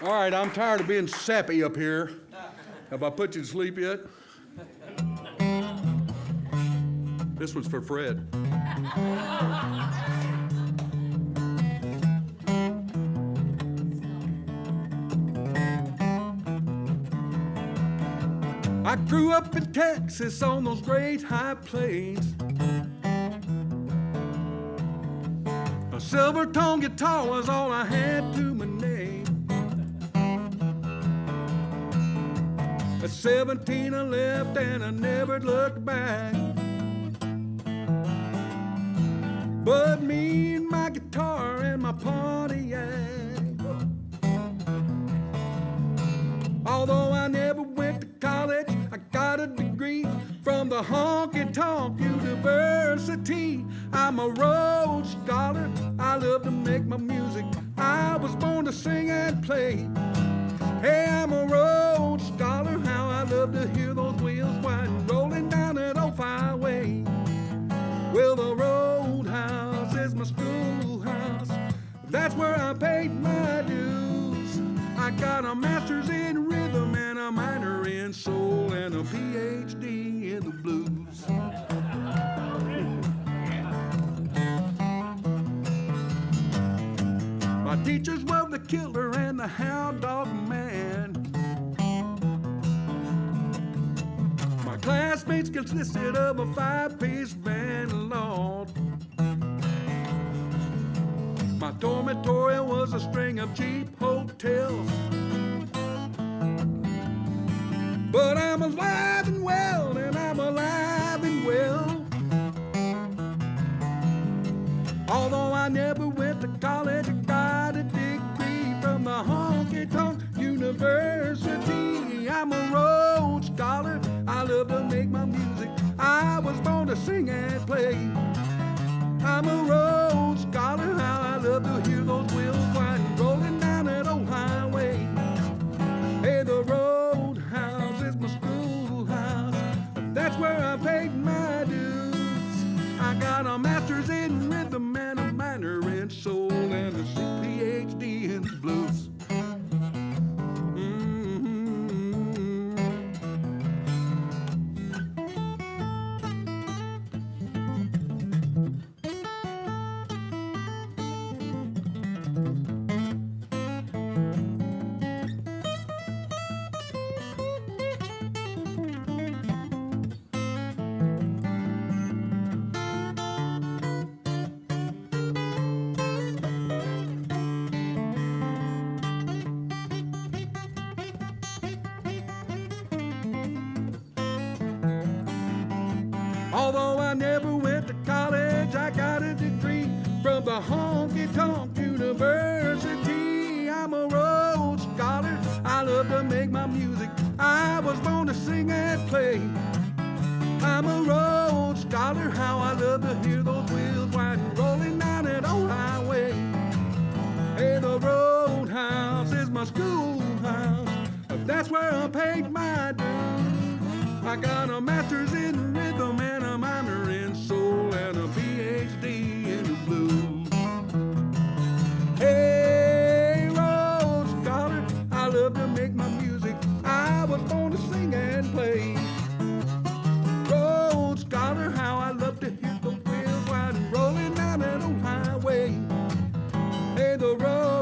All right, I'm tired of being sappy up here. Have I put you to sleep yet? This one's for Fred. I grew up in Texas on those great high plains. A silver tone guitar was all I had to my name. At 17 I left and I never looked back. But me and my guitar and my Pontiac. Although I never went to college, I got a degree from the Honky Tonk University. I'm a Rhodes Scholar, I love to make my music. I was born to sing and play. Hey, I'm a Rhodes Scholar, how I love to hear those wheels whine rolling down that old highway. Well, the roadhouse is my schoolhouse, that's where I paid my dues. I got a master's in rhythm and a minor in soul and a PhD in the blues. My teachers were the Killer and the Hound Dog Man. My classmates consisted of a 5-piece band, Lord. My dormitory was a string of cheap hotels. But I'm alive and well, and I'm alive and well. Although I never went to college, I got a degree from the Honky Tonk University. I'm a Rhodes Scholar, I love to make my music. I was born to sing and play. I'm a Rhodes Scholar, how I love to hear those wheels whine rolling down that old highway. Hey, the roadhouse is my schoolhouse, that's where I paid my dues. I got a master's in rhythm and a minor in soul and a PhD in the blues. Although I never went to college, I got a degree from the Honky Tonk University. I'm a Rhodes Scholar, I love to make my music. I was born to sing and play. I'm a Rhodes Scholar, how I love to hear those wheels whine rolling down that old highway. Hey, the roadhouse is my schoolhouse, that's where I paid my dues. I got a master's in rhythm and a minor in soul and a PhD in the blues. Hey, Rhodes Scholar, I love to make my music. I was born to sing and play. Rhodes Scholar, how I love to hear the wheels whine rolling down that old highway. Hey, the road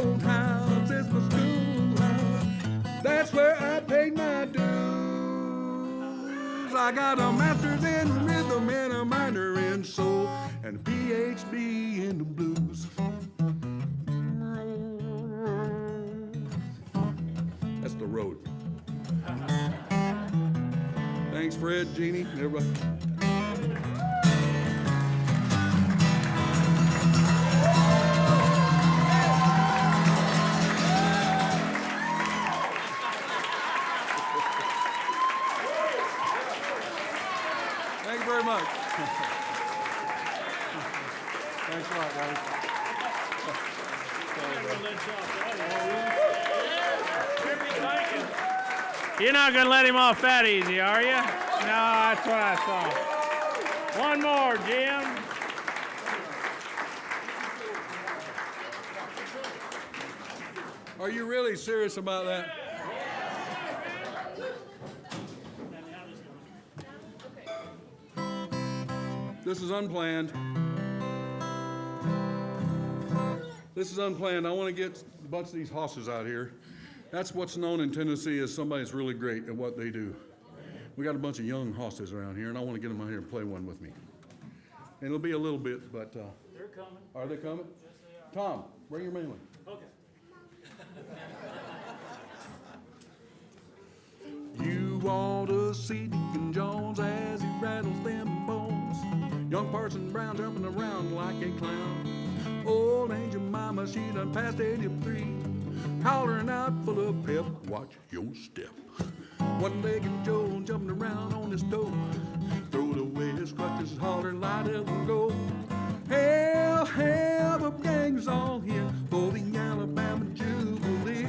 I got a master's in rhythm and a minor in soul and a PhD in the blues. That's the road. Thanks, Fred, Jeannie, everybody. Thank you very much. Thanks a lot, guys. You're not gonna let him off that easy, are you? No, that's what I thought. One more, Jim. Are you really serious about that? This is unplanned. This is unplanned. I want to get a bunch of these hosses out here. That's what's known in Tennessee as somebody that's really great at what they do. We got a bunch of young hosses around here, and I want to get them out here and play one with me. And it'll be a little bit, but... They're coming. Are they coming? Yes, they are. Tom, bring your main one. Okay. You ought to see Deacon Jones as he rattles them bones. Young Parson Brown jumping around like a clown. Old Angel Mama, she done passed 83. Hollering out full of pep, watch your step. One-legged Joe jumping around on his toe. Throwed away his crutches, hollering light as a go. Hell, hell, the gang's all here for the Alabama Jubilee.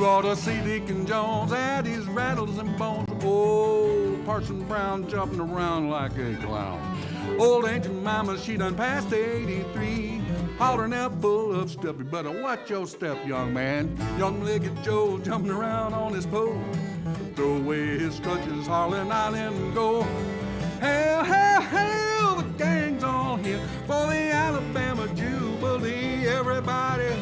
ought to see Deacon Jones at his rattles and bones. Old Parson Brown jumping around like a clown. Old Aunt Jemima, she done passed 83. Hollering out full of stuff. You better watch your step, young man. Young-legged Joe jumping around on his pole. Throw away his crutches, hollering, "I let him go." Hail, hail, hail, the gang's on here for the Alabama Jubilee. Everybody.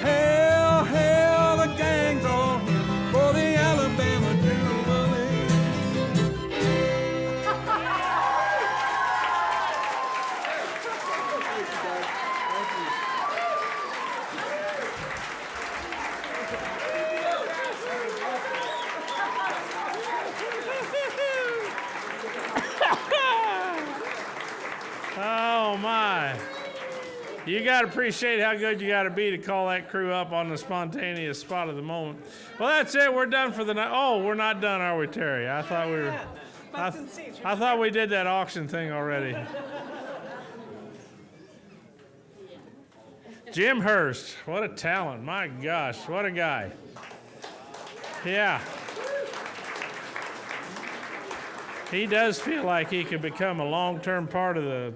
Hail, hail, the gang's on here for the Alabama Jubilee. Oh my. You got to appreciate how good you got to be to call that crew up on the spontaneous spot of the moment. Well, that's it. We're done for the night. Oh, we're not done, are we, Terry? I thought we were. I thought we did that auction thing already. Jim Hurst, what a talent. My gosh, what a guy. Yeah. He does feel like he could become a long-term part of the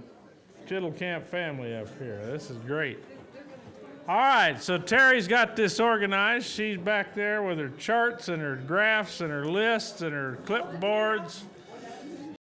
Fiddle Camp family up here. This is great. All right, so Terry's got this organized. She's back there with her charts and her graphs and her lists and her clipboards.